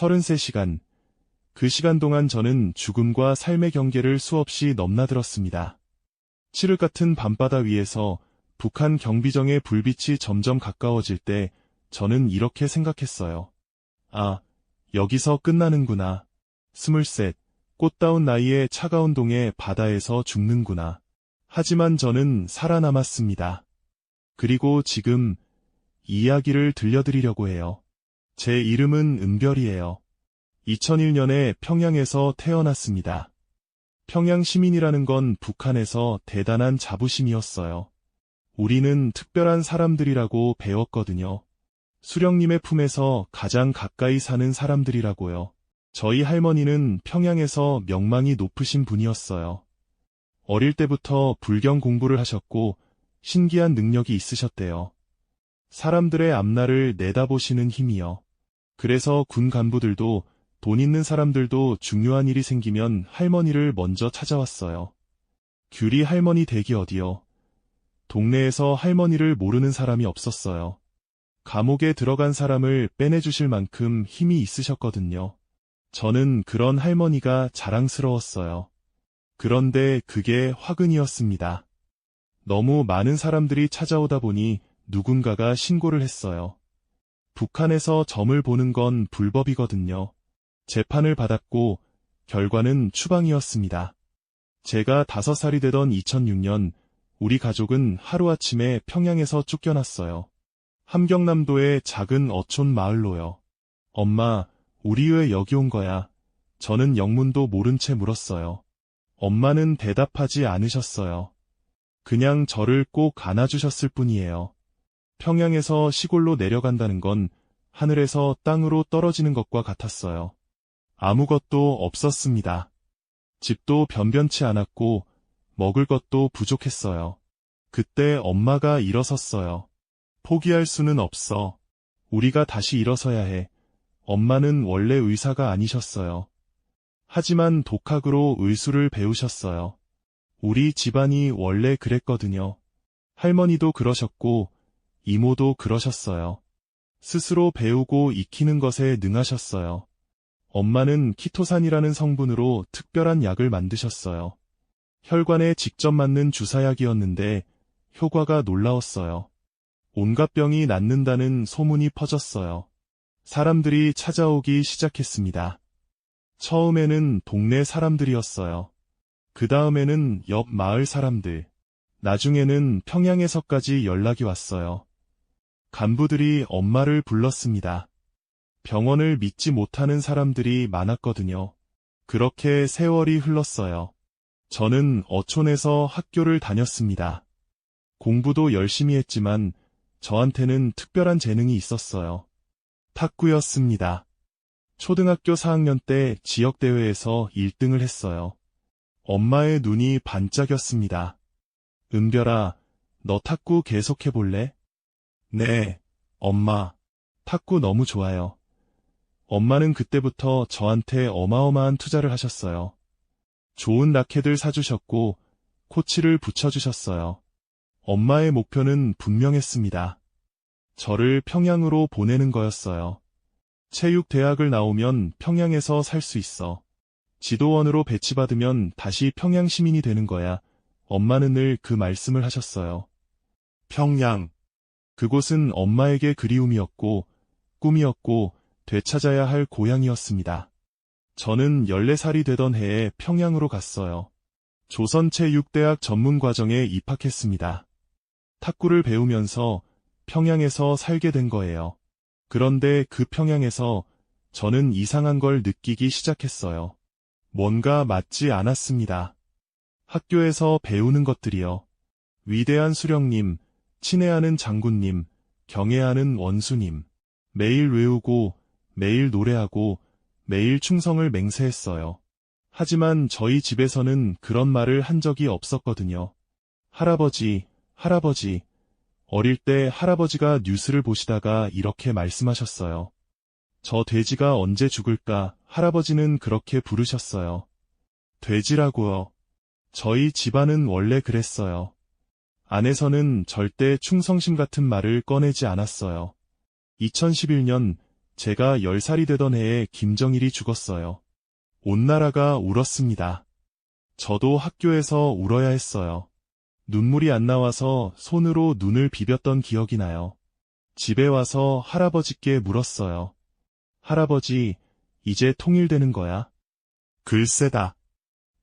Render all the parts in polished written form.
33시간. 그 시간 동안 저는 죽음과 삶의 경계를 수없이 넘나들었습니다. 칠흑 같은 밤바다 위에서 북한 경비정의 불빛이 점점 가까워질 때 저는 이렇게 생각했어요. 아, 여기서 끝나는구나. 23, 꽃다운 나이에 차가운 동해 바다에서 죽는구나. 하지만 저는 살아남았습니다. 그리고 지금 이 이야기를 들려드리려고 해요. 제 이름은 은별이에요. 2001년에 평양에서 태어났습니다. 평양 시민이라는 건 북한에서 대단한 자부심이었어요. 우리는 특별한 사람들이라고 배웠거든요. 수령님의 품에서 가장 가까이 사는 사람들이라고요. 저희 할머니는 평양에서 명망이 높으신 분이었어요. 어릴 때부터 불경 공부를 하셨고 신기한 능력이 있으셨대요. 사람들의 앞날을 내다보시는 힘이요. 그래서 군 간부들도 돈 있는 사람들도 중요한 일이 생기면 할머니를 먼저 찾아왔어요. 규리 할머니 댁이 어디요? 동네에서 할머니를 모르는 사람이 없었어요. 감옥에 들어간 사람을 빼내주실 만큼 힘이 있으셨거든요. 저는 그런 할머니가 자랑스러웠어요. 그런데 그게 화근이었습니다. 너무 많은 사람들이 찾아오다 보니 누군가가 신고를 했어요. 북한에서 점을 보는 건 불법이거든요. 재판을 받았고 결과는 추방이었습니다. 제가 5살이 되던 2006년 우리 가족은 하루아침에 평양에서 쫓겨났어요. 함경남도의 작은 어촌 마을로요. 엄마, 우리 왜 여기 온 거야? 저는 영문도 모른 채 물었어요. 엄마는 대답하지 않으셨어요. 그냥 저를 꼭 안아주셨을 뿐이에요. 평양에서 시골로 내려간다는 건 하늘에서 땅으로 떨어지는 것과 같았어요. 아무것도 없었습니다. 집도 변변치 않았고 먹을 것도 부족했어요. 그때 엄마가 일어섰어요. 포기할 수는 없어. 우리가 다시 일어서야 해. 엄마는 원래 의사가 아니셨어요. 하지만 독학으로 의술을 배우셨어요. 우리 집안이 원래 그랬거든요. 할머니도 그러셨고 이모도 그러셨어요. 스스로 배우고 익히는 것에 능하셨어요. 엄마는 키토산이라는 성분으로 특별한 약을 만드셨어요. 혈관에 직접 맞는 주사약이었는데 효과가 놀라웠어요. 온갖 병이 낫는다는 소문이 퍼졌어요. 사람들이 찾아오기 시작했습니다. 처음에는 동네 사람들이었어요. 그 다음에는 옆 마을 사람들, 나중에는 평양에서까지 연락이 왔어요. 간부들이 엄마를 불렀습니다. 병원을 믿지 못하는 사람들이 많았거든요. 그렇게 세월이 흘렀어요. 저는 어촌에서 학교를 다녔습니다. 공부도 열심히 했지만 저한테는 특별한 재능이 있었어요. 탁구였습니다. 초등학교 4학년 때 지역대회에서 1등을 했어요. 엄마의 눈이 반짝였습니다. 은별아, 너 탁구 계속해볼래? 네, 엄마. 탁구 너무 좋아요. 엄마는 그때부터 저한테 어마어마한 투자를 하셨어요. 좋은 라켓을 사주셨고 코치를 붙여주셨어요. 엄마의 목표는 분명했습니다. 저를 평양으로 보내는 거였어요. 체육대학을 나오면 평양에서 살 수 있어. 지도원으로 배치받으면 다시 평양 시민이 되는 거야. 엄마는 늘 그 말씀을 하셨어요. 평양. 그곳은 엄마에게 그리움이었고 꿈이었고 되찾아야 할 고향이었습니다. 저는 14살이 되던 해에 평양으로 갔어요. 조선체육대학 전문과정에 입학했습니다. 탁구를 배우면서 평양에서 살게 된 거예요. 그런데 그 평양에서 저는 이상한 걸 느끼기 시작했어요. 뭔가 맞지 않았습니다. 학교에서 배우는 것들이요. 위대한 수령님, 친애하는 장군님, 경애하는 원수님. 매일 외우고 매일 노래하고 매일 충성을 맹세했어요. 하지만 저희 집에서는 그런 말을 한 적이 없었거든요. 할아버지, 할아버지. 어릴 때 할아버지가 뉴스를 보시다가 이렇게 말씀하셨어요. 저 돼지가 언제 죽을까? 할아버지는 그렇게 부르셨어요. 돼지라고요. 저희 집안은 원래 그랬어요. 안에서는 절대 충성심 같은 말을 꺼내지 않았어요. 2011년 제가 10살이 되던 해에 김정일이 죽었어요. 온 나라가 울었습니다. 저도 학교에서 울어야 했어요. 눈물이 안 나와서 손으로 눈을 비볐던 기억이 나요. 집에 와서 할아버지께 물었어요. 할아버지, 이제 통일되는 거야? 글쎄다.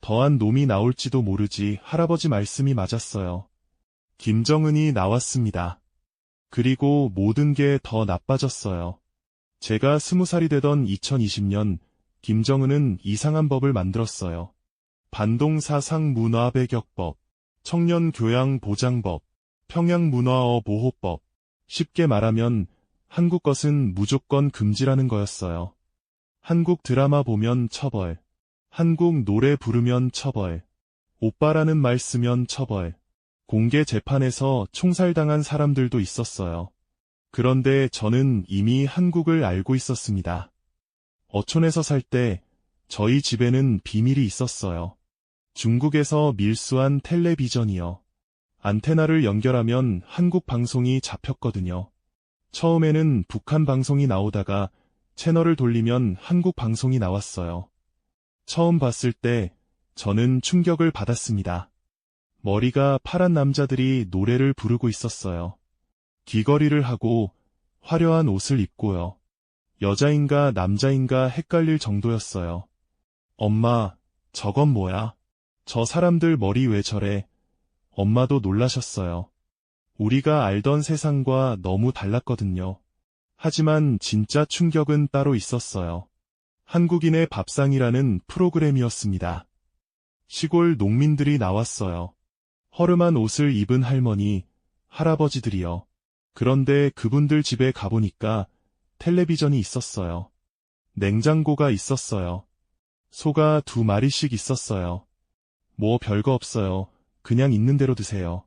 더한 놈이 나올지도 모르지. 할아버지 말씀이 맞았어요. 김정은이 나왔습니다. 그리고 모든 게 더 나빠졌어요. 제가 20살이 되던 2020년, 김정은은 이상한 법을 만들었어요. 반동사상문화배격법, 청년교양보장법, 평양문화어보호법. 쉽게 말하면 한국 것은 무조건 금지라는 거였어요. 한국 드라마 보면 처벌, 한국 노래 부르면 처벌, 오빠라는 말 쓰면 처벌. 공개 재판에서 총살당한 사람들도 있었어요. 그런데 저는 이미 한국을 알고 있었습니다. 어촌에서 살 때 저희 집에는 비밀이 있었어요. 중국에서 밀수한 텔레비전이요. 안테나를 연결하면 한국 방송이 잡혔거든요. 처음에는 북한 방송이 나오다가 채널을 돌리면 한국 방송이 나왔어요. 처음 봤을 때 저는 충격을 받았습니다. 머리가 파란 남자들이 노래를 부르고 있었어요. 귀걸이를 하고 화려한 옷을 입고요. 여자인가 남자인가 헷갈릴 정도였어요. 엄마, 저건 뭐야? 저 사람들 머리 왜 저래? 엄마도 놀라셨어요. 우리가 알던 세상과 너무 달랐거든요. 하지만 진짜 충격은 따로 있었어요. 한국인의 밥상이라는 프로그램이었습니다. 시골 농민들이 나왔어요. 허름한 옷을 입은 할머니, 할아버지들이요. 그런데 그분들 집에 가보니까 텔레비전이 있었어요. 냉장고가 있었어요. 소가 2마리씩 있었어요. 뭐 별거 없어요. 그냥 있는 대로 드세요.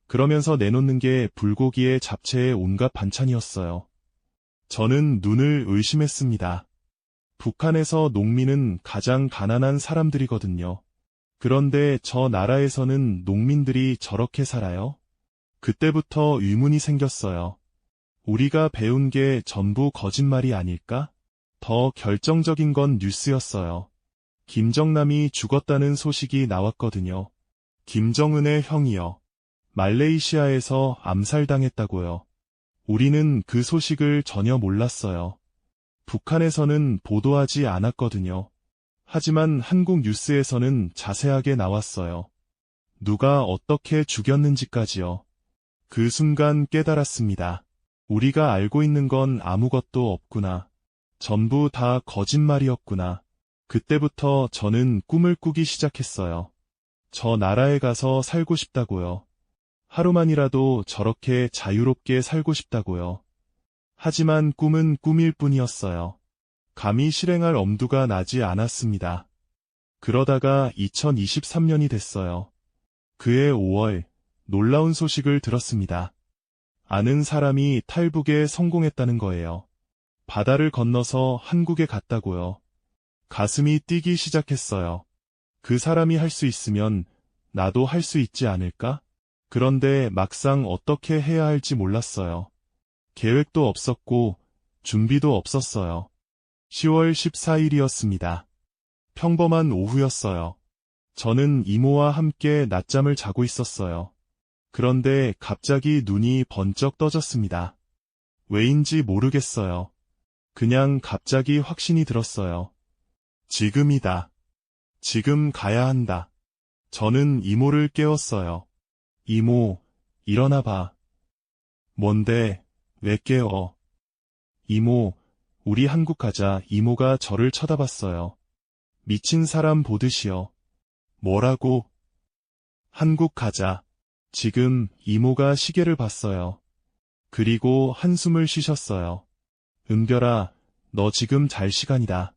그러면서 내놓는 게 불고기에 잡채에 온갖 반찬이었어요. 저는 눈을 의심했습니다. 북한에서 농민은 가장 가난한 사람들이거든요. 그런데 저 나라에서는 농민들이 저렇게 살아요? 그때부터 의문이 생겼어요. 우리가 배운 게 전부 거짓말이 아닐까? 더 결정적인 건 뉴스였어요. 김정남이 죽었다는 소식이 나왔거든요. 김정은의 형이요. 말레이시아에서 암살당했다고요. 우리는 그 소식을 전혀 몰랐어요. 북한에서는 보도하지 않았거든요. 하지만 한국 뉴스에서는 자세하게 나왔어요. 누가 어떻게 죽였는지까지요. 그 순간 깨달았습니다. 우리가 알고 있는 건 아무것도 없구나. 전부 다 거짓말이었구나. 그때부터 저는 꿈을 꾸기 시작했어요. 저 나라에 가서 살고 싶다고요. 하루만이라도 저렇게 자유롭게 살고 싶다고요. 하지만 꿈은 꿈일 뿐이었어요. 감히 실행할 엄두가 나지 않았습니다. 그러다가 2023년이 됐어요. 그해 5월, 놀라운 소식을 들었습니다. 아는 사람이 탈북에 성공했다는 거예요. 바다를 건너서 한국에 갔다고요. 가슴이 뛰기 시작했어요. 그 사람이 할 수 있으면 나도 할 수 있지 않을까? 그런데 막상 어떻게 해야 할지 몰랐어요. 계획도 없었고 준비도 없었어요. 10월 14일이었습니다. 평범한 오후였어요. 저는 이모와 함께 낮잠을 자고 있었어요. 그런데 갑자기 눈이 번쩍 떠졌습니다. 왜인지 모르겠어요. 그냥 갑자기 확신이 들었어요. 지금이다. 지금 가야 한다. 저는 이모를 깨웠어요. 이모, 일어나 봐. 뭔데, 왜 깨워? 이모, 우리 한국 가자. 이모가 저를 쳐다봤어요. 미친 사람 보듯이요. 뭐라고? 한국 가자. 지금 이모가 시계를 봤어요. 그리고 한숨을 쉬셨어요. 은별아, 너 지금 잘 시간이다.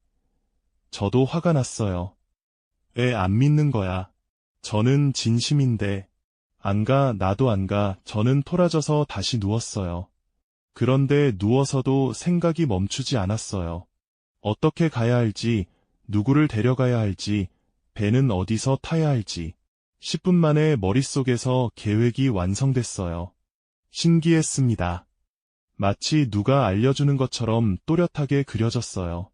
저도 화가 났어요. 왜 안 믿는 거야? 저는 진심인데. 안 가, 나도 안 가. 저는 토라져서 다시 누웠어요. 그런데 누워서도 생각이 멈추지 않았어요. 어떻게 가야 할지, 누구를 데려가야 할지, 배는 어디서 타야 할지. 10분 만에 머릿속에서 계획이 완성됐어요. 신기했습니다. 마치 누가 알려주는 것처럼 또렷하게 그려졌어요.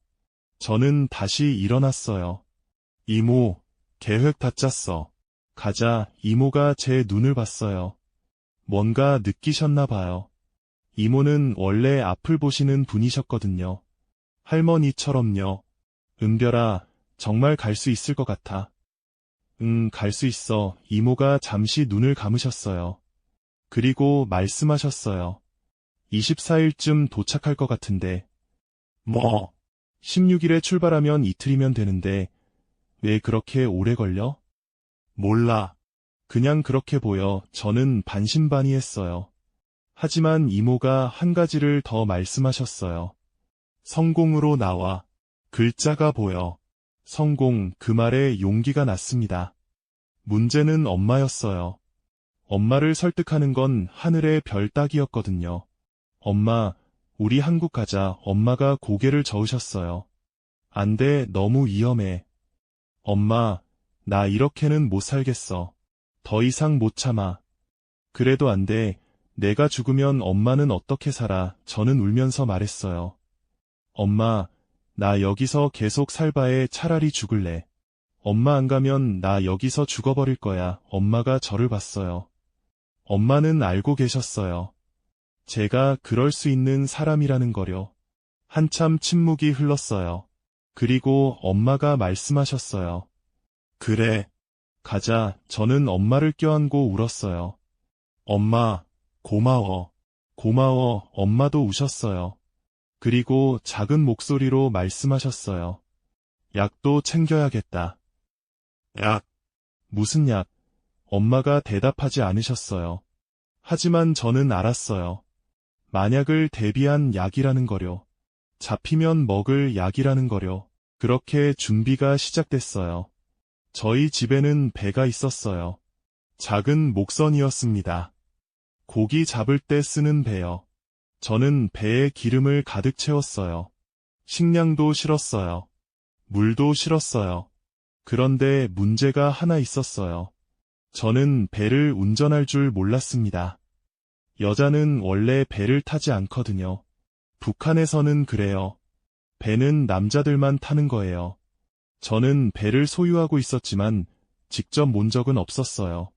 저는 다시 일어났어요. 이모, 계획 다 짰어. 가자. 이모가 제 눈을 봤어요. 뭔가 느끼셨나 봐요. 이모는 원래 앞을 보시는 분이셨거든요. 할머니처럼요. 은별아, 정말 갈 수 있을 것 같아. 응, 갈 수 있어. 이모가 잠시 눈을 감으셨어요. 그리고 말씀하셨어요. 24일쯤 도착할 것 같은데. 뭐? 16일에 출발하면 이틀이면 되는데, 왜 그렇게 오래 걸려? 몰라. 그냥 그렇게 보여. 저는 반신반의했어요. 하지만 이모가 한 가지를 더 말씀하셨어요. 성공으로 나와. 글자가 보여. 성공, 그 말에 용기가 났습니다. 문제는 엄마였어요. 엄마를 설득하는 건 하늘의 별 따기였거든요. 엄마, 우리 한국 가자. 엄마가 고개를 저으셨어요. 안 돼, 너무 위험해. 엄마, 나 이렇게는 못 살겠어. 더 이상 못 참아. 그래도 안 돼. 내가 죽으면 엄마는 어떻게 살아? 저는 울면서 말했어요. 엄마, 나 여기서 계속 살 바에 차라리 죽을래. 엄마 안 가면 나 여기서 죽어버릴 거야. 엄마가 저를 봤어요. 엄마는 알고 계셨어요. 제가 그럴 수 있는 사람이라는 거요. 한참 침묵이 흘렀어요. 그리고 엄마가 말씀하셨어요. 그래. 가자. 저는 엄마를 껴안고 울었어요. 엄마, 고마워. 고마워. 엄마도 우셨어요. 그리고 작은 목소리로 말씀하셨어요. 약도 챙겨야겠다. 약? 무슨 약? 엄마가 대답하지 않으셨어요. 하지만 저는 알았어요. 만약을 대비한 약이라는 거요. 잡히면 먹을 약이라는 거요. 그렇게 준비가 시작됐어요. 저희 집에는 배가 있었어요. 작은 목선이었습니다. 고기 잡을 때 쓰는 배요. 저는 배에 기름을 가득 채웠어요. 식량도 실었어요. 물도 실었어요. 그런데 문제가 하나 있었어요. 저는 배를 운전할 줄 몰랐습니다. 여자는 원래 배를 타지 않거든요. 북한에서는 그래요. 배는 남자들만 타는 거예요. 저는 배를 소유하고 있었지만 직접 몬 적은 없었어요.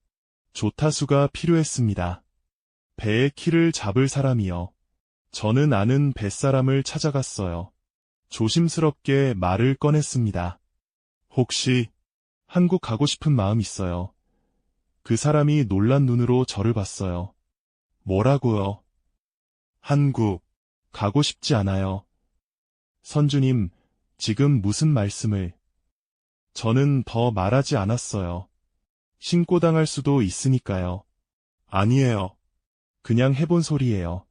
조타수가 필요했습니다. 배의 키를 잡을 사람이요. 저는 아는 뱃사람을 찾아갔어요. 조심스럽게 말을 꺼냈습니다. 혹시 한국 가고 싶은 마음 있어요? 그 사람이 놀란 눈으로 저를 봤어요. 뭐라고요? 한국 가고 싶지 않아요. 선주님, 지금 무슨 말씀을? 저는 더 말하지 않았어요. 신고당할 수도 있으니까요. 아니에요. 그냥 해본 소리예요.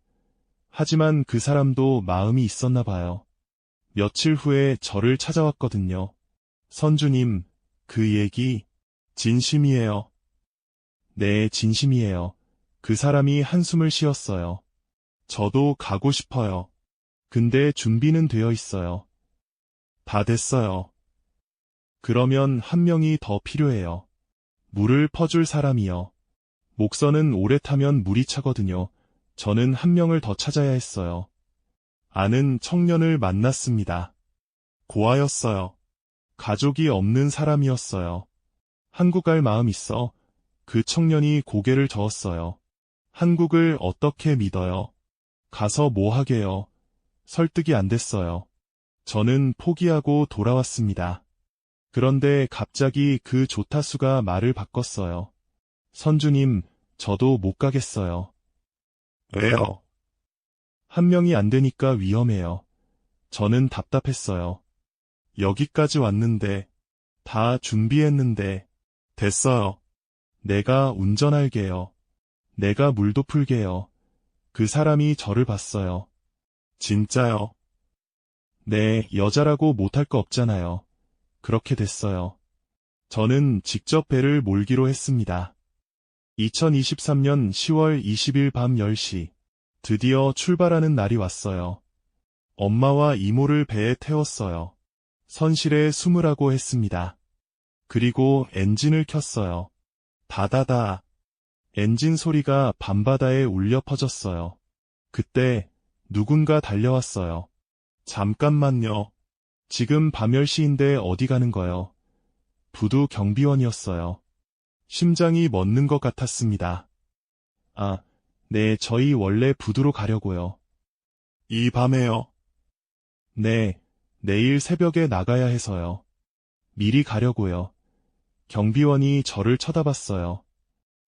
하지만 그 사람도 마음이 있었나 봐요. 며칠 후에 저를 찾아왔거든요. 선주님, 그 얘기 진심이에요. 네, 진심이에요. 그 사람이 한숨을 쉬었어요. 저도 가고 싶어요. 근데 준비는 되어 있어요. 다 됐어요. 그러면 한 명이 더 필요해요. 물을 퍼줄 사람이요. 목선은 오래 타면 물이 차거든요. 저는 한 명을 더 찾아야 했어요. 아는 청년을 만났습니다. 고아였어요. 가족이 없는 사람이었어요. 한국 갈 마음 있어. 그 청년이 고개를 저었어요. 한국을 어떻게 믿어요? 가서 뭐 하게요? 설득이 안 됐어요. 저는 포기하고 돌아왔습니다. 그런데 갑자기 그 조타수가 말을 바꿨어요. 선주님, 저도 못 가겠어요. 왜요? 한 명이 안 되니까 위험해요. 저는 답답했어요. 여기까지 왔는데, 다 준비했는데, 됐어요. 내가 운전할게요. 내가 물도 풀게요. 그 사람이 저를 봤어요. 진짜요? 네, 여자라고 못할 거 없잖아요. 그렇게 됐어요. 저는 직접 배를 몰기로 했습니다. 2023년 10월 20일 밤 10시. 드디어 출발하는 날이 왔어요. 엄마와 이모를 배에 태웠어요. 선실에 숨으라고 했습니다. 그리고 엔진을 켰어요. 다다다. 엔진 소리가 밤바다에 울려 퍼졌어요. 그때 누군가 달려왔어요. 잠깐만요. 지금 밤 10시인데 어디 가는 거요? 부두 경비원이었어요. 심장이 멎는 것 같았습니다. 아, 네, 저희 원래 부두로 가려고요. 이 밤에요? 네, 내일 새벽에 나가야 해서요. 미리 가려고요. 경비원이 저를 쳐다봤어요.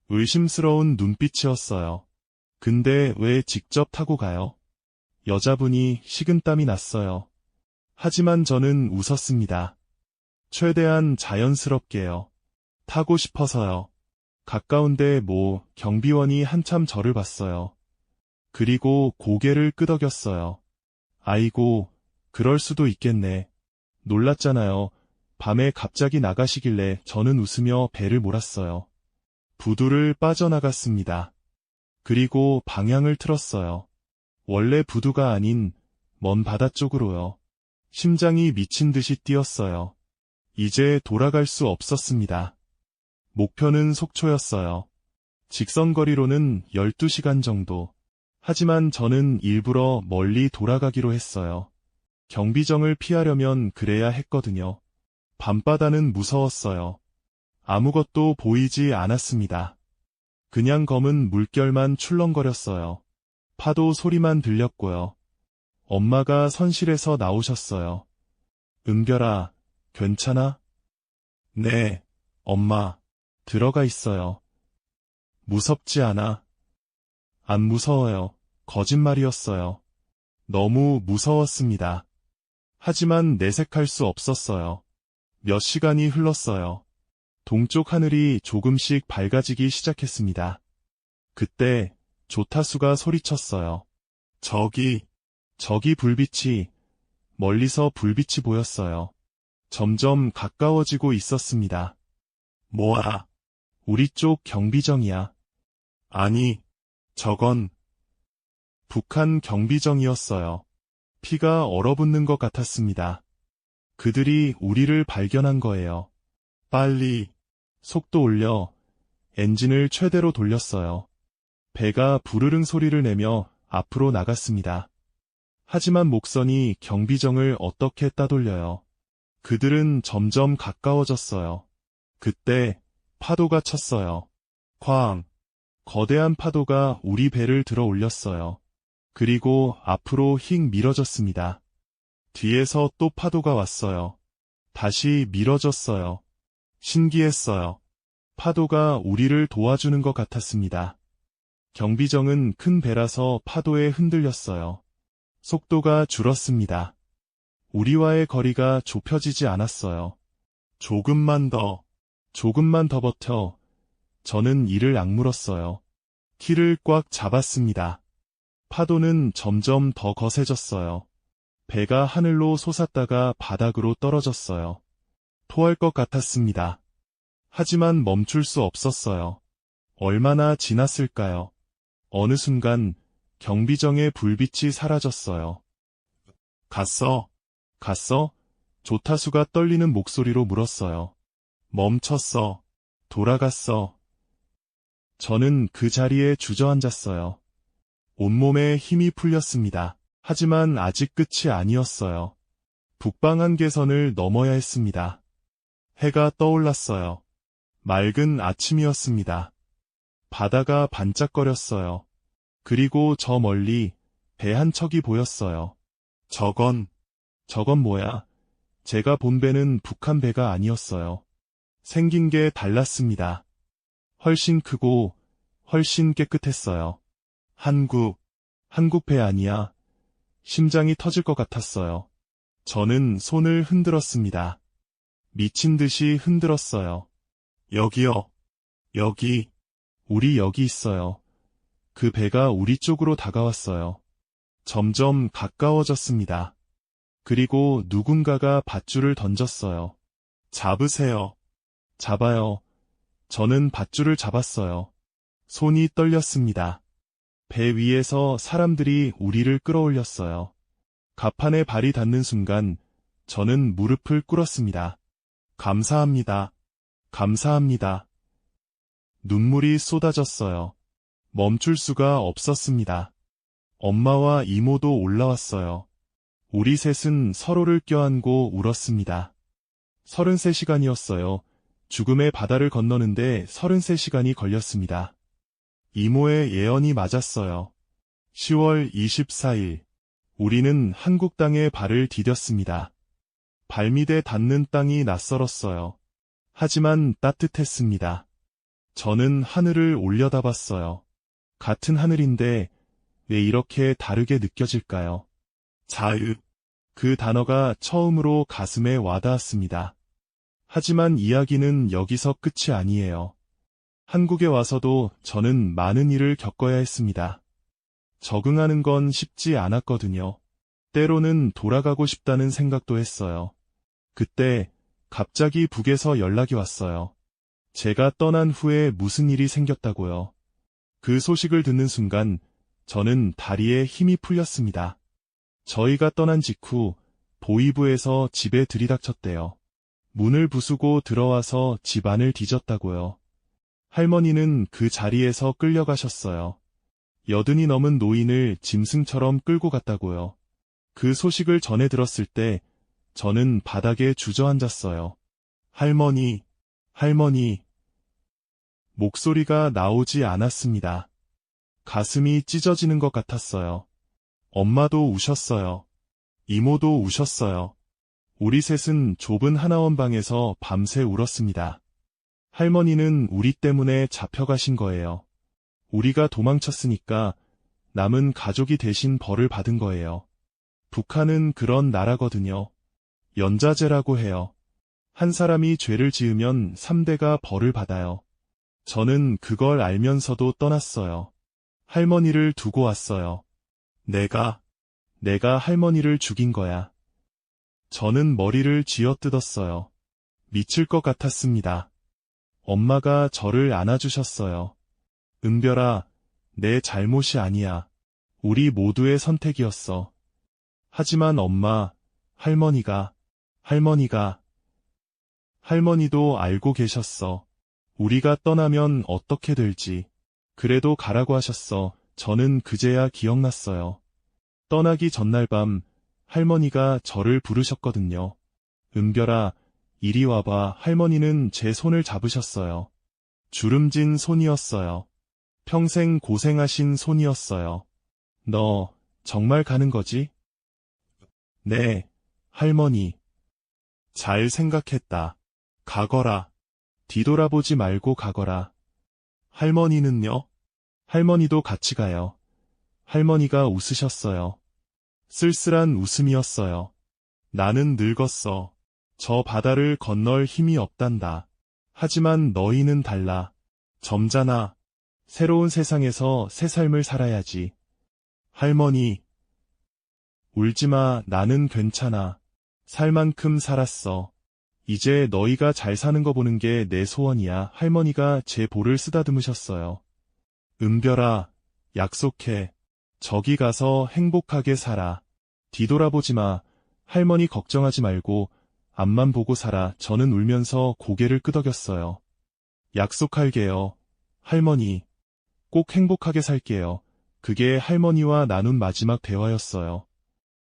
의심스러운 눈빛이었어요. 근데 왜 직접 타고 가요? 여자분이 식은땀이 났어요. 하지만 저는 웃었습니다. 최대한 자연스럽게요. 타고 싶어서요. 가까운데 경비원이 한참 저를 봤어요. 그리고 고개를 끄덕였어요. 아이고, 그럴 수도 있겠네. 놀랐잖아요. 밤에 갑자기 나가시길래 저는 웃으며 배를 몰았어요. 부두를 빠져나갔습니다. 그리고 방향을 틀었어요. 원래 부두가 아닌 먼 바다 쪽으로요. 심장이 미친 듯이 뛰었어요. 이제 돌아갈 수 없었습니다. 목표는 속초였어요. 직선거리로는 12시간 정도. 하지만 저는 일부러 멀리 돌아가기로 했어요. 경비정을 피하려면 그래야 했거든요. 밤바다는 무서웠어요. 아무것도 보이지 않았습니다. 그냥 검은 물결만 출렁거렸어요. 파도 소리만 들렸고요. 엄마가 선실에서 나오셨어요. 은별아, 괜찮아? 네, 엄마. 들어가 있어요. 무섭지 않아? 안 무서워요. 거짓말이었어요. 너무 무서웠습니다. 하지만 내색할 수 없었어요. 몇 시간이 흘렀어요. 동쪽 하늘이 조금씩 밝아지기 시작했습니다. 그때 조타수가 소리쳤어요. 저기 불빛이, 멀리서 불빛이 보였어요. 점점 가까워지고 있었습니다. 뭐야? 우리 쪽 경비정이야. 아니, 저건 북한 경비정이었어요. 피가 얼어붙는 것 같았습니다. 그들이 우리를 발견한 거예요. 빨리, 속도 올려, 엔진을 최대로 돌렸어요. 배가 부르릉 소리를 내며 앞으로 나갔습니다. 하지만 목선이 경비정을 어떻게 따돌려요. 그들은 점점 가까워졌어요. 그때 파도가 쳤어요. 쾅! 거대한 파도가 우리 배를 들어 올렸어요. 그리고 앞으로 휙 밀어졌습니다. 뒤에서 또 파도가 왔어요. 다시 밀어졌어요. 신기했어요. 파도가 우리를 도와주는 것 같았습니다. 경비정은 큰 배라서 파도에 흔들렸어요. 속도가 줄었습니다. 우리와의 거리가 좁혀지지 않았어요. 조금만 더 버텨. 저는 이를 악물었어요. 키를 꽉 잡았습니다. 파도는 점점 더 거세졌어요. 배가 하늘로 솟았다가 바닥으로 떨어졌어요. 토할 것 같았습니다. 하지만 멈출 수 없었어요. 얼마나 지났을까요? 어느 순간 경비정의 불빛이 사라졌어요. 갔어? 조타수가 떨리는 목소리로 물었어요. 멈췄어. 돌아갔어. 저는 그 자리에 주저앉았어요. 온몸에 힘이 풀렸습니다. 하지만 아직 끝이 아니었어요. 북방 한계선을 넘어야 했습니다. 해가 떠올랐어요. 맑은 아침이었습니다. 바다가 반짝거렸어요. 그리고 저 멀리 배 한 척이 보였어요. 저건 뭐야? 제가 본 배는 북한 배가 아니었어요. 생긴 게 달랐습니다. 훨씬 크고 훨씬 깨끗했어요. 한국 배 아니야. 심장이 터질 것 같았어요. 저는 손을 흔들었습니다. 미친 듯이 흔들었어요. 여기요. 여기. 우리 여기 있어요. 그 배가 우리 쪽으로 다가왔어요. 점점 가까워졌습니다. 그리고 누군가가 밧줄을 던졌어요. 잡으세요. 잡아요. 저는 밧줄을 잡았어요. 손이 떨렸습니다. 배 위에서 사람들이 우리를 끌어올렸어요. 갑판에 발이 닿는 순간 저는 무릎을 꿇었습니다. 감사합니다. 감사합니다. 눈물이 쏟아졌어요. 멈출 수가 없었습니다. 엄마와 이모도 올라왔어요. 우리 셋은 서로를 껴안고 울었습니다. 33시간이었어요. 죽음의 바다를 건너는데 33시간이 걸렸습니다. 이모의 예언이 맞았어요. 10월 24일, 우리는 한국 땅에 발을 디뎠습니다. 발밑에 닿는 땅이 낯설었어요. 하지만 따뜻했습니다. 저는 하늘을 올려다봤어요. 같은 하늘인데 왜 이렇게 다르게 느껴질까요? 자유. 그 단어가 처음으로 가슴에 와닿았습니다. 하지만 이야기는 여기서 끝이 아니에요. 한국에 와서도 저는 많은 일을 겪어야 했습니다. 적응하는 건 쉽지 않았거든요. 때로는 돌아가고 싶다는 생각도 했어요. 그때 갑자기 북에서 연락이 왔어요. 제가 떠난 후에 무슨 일이 생겼다고요. 그 소식을 듣는 순간 저는 다리에 힘이 풀렸습니다. 저희가 떠난 직후 보이부에서 집에 들이닥쳤대요. 문을 부수고 들어와서 집안을 뒤졌다고요. 할머니는 그 자리에서 끌려가셨어요. 80이 넘은 노인을 짐승처럼 끌고 갔다고요. 그 소식을 전해 들었을 때 저는 바닥에 주저앉았어요. 할머니, 할머니. 목소리가 나오지 않았습니다. 가슴이 찢어지는 것 같았어요. 엄마도 우셨어요. 이모도 우셨어요. 우리 셋은 좁은 하나원 방에서 밤새 울었습니다. 할머니는 우리 때문에 잡혀가신 거예요. 우리가 도망쳤으니까 남은 가족이 대신 벌을 받은 거예요. 북한은 그런 나라거든요. 연자제라고 해요. 한 사람이 죄를 지으면 3대가 벌을 받아요. 저는 그걸 알면서도 떠났어요. 할머니를 두고 왔어요. 내가 할머니를 죽인 거야. 저는 머리를 쥐어뜯었어요. 미칠 것 같았습니다. 엄마가 저를 안아주셨어요. 은별아, 내 잘못이 아니야. 우리 모두의 선택이었어. 하지만 엄마, 할머니도 알고 계셨어. 우리가 떠나면 어떻게 될지. 그래도 가라고 하셨어. 저는 그제야 기억났어요. 떠나기 전날 밤 할머니가 저를 부르셨거든요. 은별아, 이리 와봐. 할머니는 제 손을 잡으셨어요. 주름진 손이었어요. 평생 고생하신 손이었어요. 너 정말 가는 거지? 네, 할머니. 잘 생각했다. 가거라. 뒤돌아보지 말고 가거라. 할머니는요? 할머니도 같이 가요. 할머니가 웃으셨어요. 쓸쓸한 웃음이었어요. 나는 늙었어. 저 바다를 건널 힘이 없단다. 하지만 너희는 달라. 점잖아. 새로운 세상에서 새 삶을 살아야지. 할머니. 울지마. 나는 괜찮아. 살 만큼 살았어. 이제 너희가 잘 사는 거 보는 게 내 소원이야. 할머니가 제 볼을 쓰다듬으셨어요. 은별아, 약속해. 저기 가서 행복하게 살아. 뒤돌아보지 마. 할머니 걱정하지 말고 앞만 보고 살아. 저는 울면서 고개를 끄덕였어요. 약속할게요. 할머니. 꼭 행복하게 살게요. 그게 할머니와 나눈 마지막 대화였어요.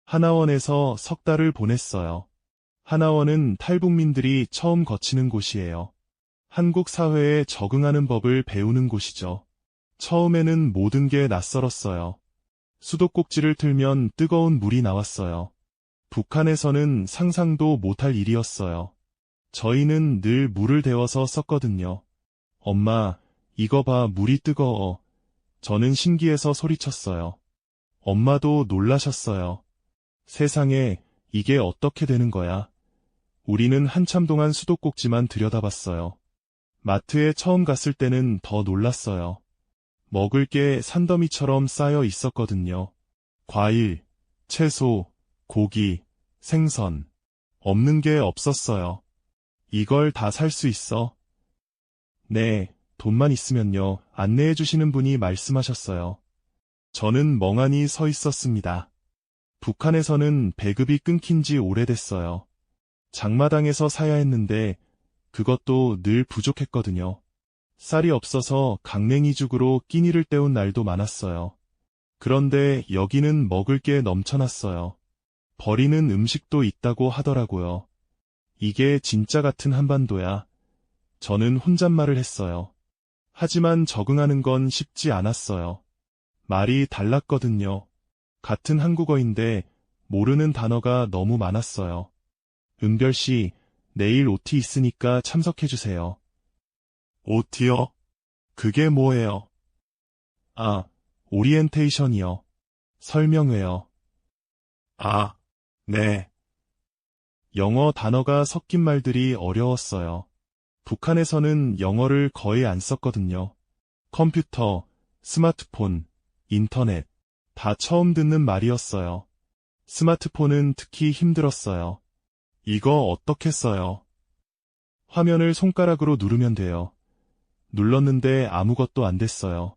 하나원에서 석 달을 보냈어요. 하나원은 탈북민들이 처음 거치는 곳이에요. 한국 사회에 적응하는 법을 배우는 곳이죠. 처음에는 모든 게 낯설었어요. 수도꼭지를 틀면 뜨거운 물이 나왔어요. 북한에서는 상상도 못할 일이었어요. 저희는 늘 물을 데워서 썼거든요. 엄마, 이거 봐, 물이 뜨거워. 저는 신기해서 소리쳤어요. 엄마도 놀라셨어요. 세상에, 이게 어떻게 되는 거야? 우리는 한참 동안 수도꼭지만 들여다봤어요. 마트에 처음 갔을 때는 더 놀랐어요. 먹을 게 산더미처럼 쌓여 있었거든요. 과일, 채소, 고기, 생선. 없는 게 없었어요. 이걸 다 살 수 있어? 네, 돈만 있으면요. 안내해 주시는 분이 말씀하셨어요. 저는 멍하니 서 있었습니다. 북한에서는 배급이 끊긴 지 오래됐어요. 장마당에서 사야 했는데 그것도 늘 부족했거든요. 쌀이 없어서 강냉이죽으로 끼니를 때운 날도 많았어요. 그런데 여기는 먹을 게 넘쳐났어요. 버리는 음식도 있다고 하더라고요. 이게 진짜 같은 한반도야. 저는 혼잣말을 했어요. 하지만 적응하는 건 쉽지 않았어요. 말이 달랐거든요. 같은 한국어인데 모르는 단어가 너무 많았어요. 은별 씨, 내일 OT 있으니까 참석해주세요. OT요? 그게 뭐예요? 아, 오리엔테이션이요. 설명회요. 아, 네. 영어 단어가 섞인 말들이 어려웠어요. 북한에서는 영어를 거의 안 썼거든요. 컴퓨터, 스마트폰, 인터넷, 다 처음 듣는 말이었어요. 스마트폰은 특히 힘들었어요. 이거 어떻게 써요? 화면을 손가락으로 누르면 돼요. 눌렀는데 아무것도 안 됐어요.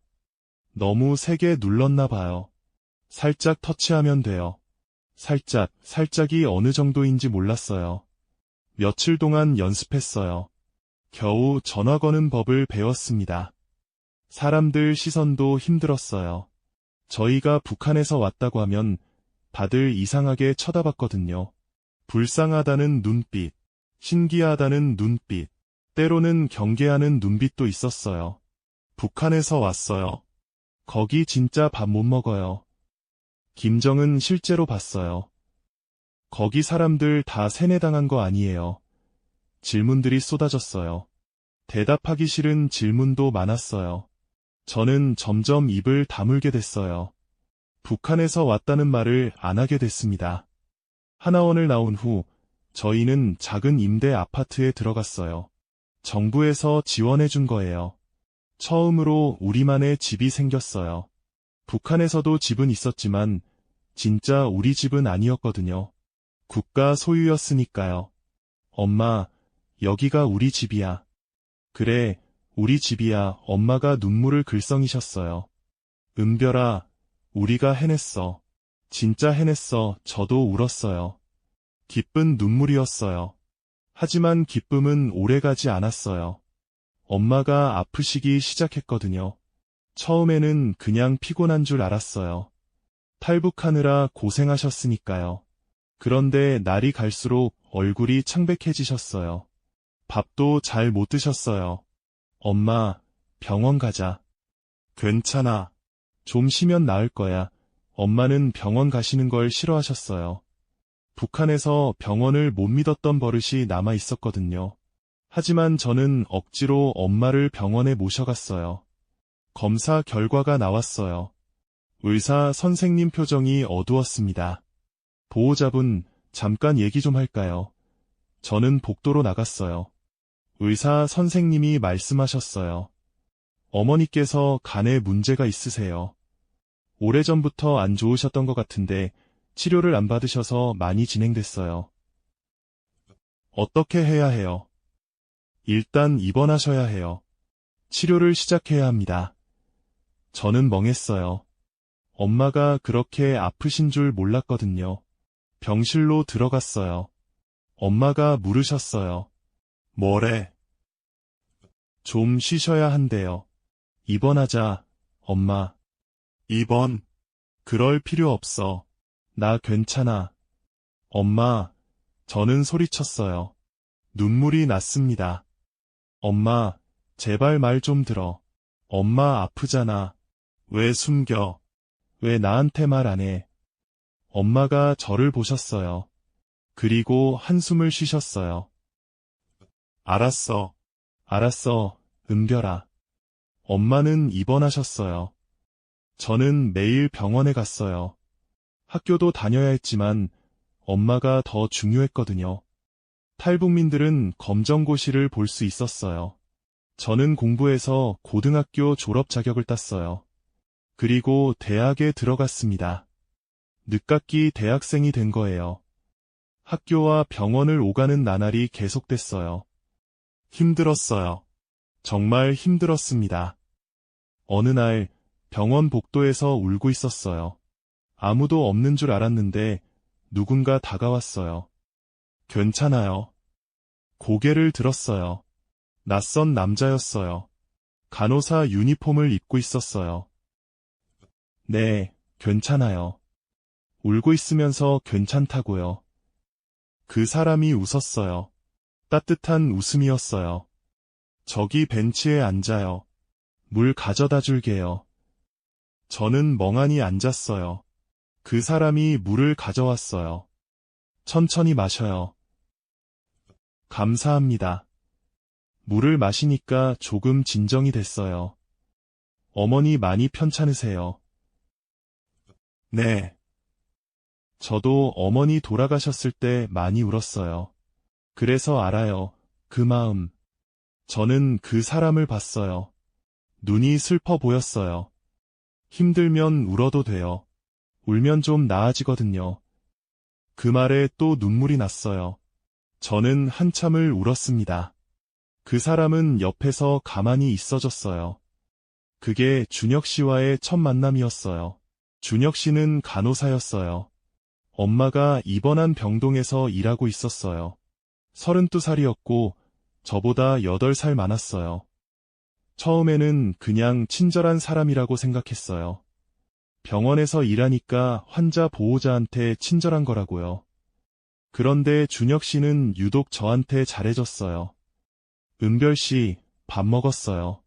너무 세게 눌렀나 봐요. 살짝 터치하면 돼요. 살짝이 어느 정도인지 몰랐어요. 며칠 동안 연습했어요. 겨우 전화 거는 법을 배웠습니다. 사람들 시선도 힘들었어요. 저희가 북한에서 왔다고 하면 다들 이상하게 쳐다봤거든요. 불쌍하다는 눈빛, 신기하다는 눈빛, 때로는 경계하는 눈빛도 있었어요. 북한에서 왔어요. 거기 진짜 밥 못 먹어요. 김정은 실제로 봤어요. 거기 사람들 다 세뇌당한 거 아니에요. 질문들이 쏟아졌어요. 대답하기 싫은 질문도 많았어요. 저는 점점 입을 다물게 됐어요. 북한에서 왔다는 말을 안 하게 됐습니다. 하나원을 나온 후 저희는 작은 임대 아파트에 들어갔어요. 정부에서 지원해 준 거예요. 처음으로 우리만의 집이 생겼어요. 북한에서도 집은 있었지만 진짜 우리 집은 아니었거든요. 국가 소유였으니까요. 엄마, 여기가 우리 집이야. 그래, 우리 집이야. 엄마가 눈물을 글썽이셨어요. 은별아, 우리가 해냈어. 진짜 해냈어. 저도 울었어요. 기쁜 눈물이었어요. 하지만 기쁨은 오래가지 않았어요. 엄마가 아프시기 시작했거든요. 처음에는 그냥 피곤한 줄 알았어요. 탈북하느라 고생하셨으니까요. 그런데 날이 갈수록 얼굴이 창백해지셨어요. 밥도 잘 못 드셨어요. 엄마, 병원 가자. 괜찮아. 좀 쉬면 나을 거야. 엄마는 병원 가시는 걸 싫어하셨어요. 북한에서 병원을 못 믿었던 버릇이 남아 있었거든요. 하지만 저는 억지로 엄마를 병원에 모셔갔어요. 검사 결과가 나왔어요. 의사 선생님 표정이 어두웠습니다. 보호자분, 잠깐 얘기 좀 할까요? 저는 복도로 나갔어요. 의사 선생님이 말씀하셨어요. 어머니께서 간에 문제가 있으세요. 오래전부터 안 좋으셨던 것 같은데 치료를 안 받으셔서 많이 진행됐어요. 어떻게 해야 해요? 일단 입원하셔야 해요. 치료를 시작해야 합니다. 저는 멍했어요. 엄마가 그렇게 아프신 줄 몰랐거든요. 병실로 들어갔어요. 엄마가 물으셨어요. 뭐래? 좀 쉬셔야 한대요. 입원하자, 엄마. 입원? 그럴 필요 없어. 나 괜찮아. 엄마, 저는 소리쳤어요. 눈물이 났습니다. 엄마, 제발 말 좀 들어. 엄마 아프잖아. 왜 숨겨? 왜 나한테 말 안 해? 엄마가 저를 보셨어요. 그리고 한숨을 쉬셨어요. 알았어. 알았어, 은별아. 엄마는 입원하셨어요. 저는 매일 병원에 갔어요. 학교도 다녀야 했지만 엄마가 더 중요했거든요. 탈북민들은 검정고시를 볼 수 있었어요. 저는 공부해서 고등학교 졸업 자격을 땄어요. 그리고 대학에 들어갔습니다. 늦깎이 대학생이 된 거예요. 학교와 병원을 오가는 나날이 계속됐어요. 힘들었어요. 정말 힘들었습니다. 어느 날 병원 복도에서 울고 있었어요. 아무도 없는 줄 알았는데 누군가 다가왔어요. 괜찮아요. 고개를 들었어요. 낯선 남자였어요. 간호사 유니폼을 입고 있었어요. 네, 괜찮아요. 울고 있으면서 괜찮다고요. 그 사람이 웃었어요. 따뜻한 웃음이었어요. 저기 벤치에 앉아요. 물 가져다 줄게요. 저는 멍하니 앉았어요. 그 사람이 물을 가져왔어요. 천천히 마셔요. 감사합니다. 물을 마시니까 조금 진정이 됐어요. 어머니 많이 편찮으세요? 네. 저도 어머니 돌아가셨을 때 많이 울었어요. 그래서 알아요. 그 마음. 저는 그 사람을 봤어요. 눈이 슬퍼 보였어요. 힘들면 울어도 돼요. 울면 좀 나아지거든요. 그 말에 또 눈물이 났어요. 저는 한참을 울었습니다. 그 사람은 옆에서 가만히 있어줬어요. 그게 준혁 씨와의 첫 만남이었어요. 준혁 씨는 간호사였어요. 엄마가 입원한 병동에서 일하고 있었어요. 32살이었고 저보다 8살 많았어요. 처음에는 그냥 친절한 사람이라고 생각했어요. 병원에서 일하니까 환자 보호자한테 친절한 거라고요. 그런데 준혁 씨는 유독 저한테 잘해줬어요. 은별 씨, 밥 먹었어요.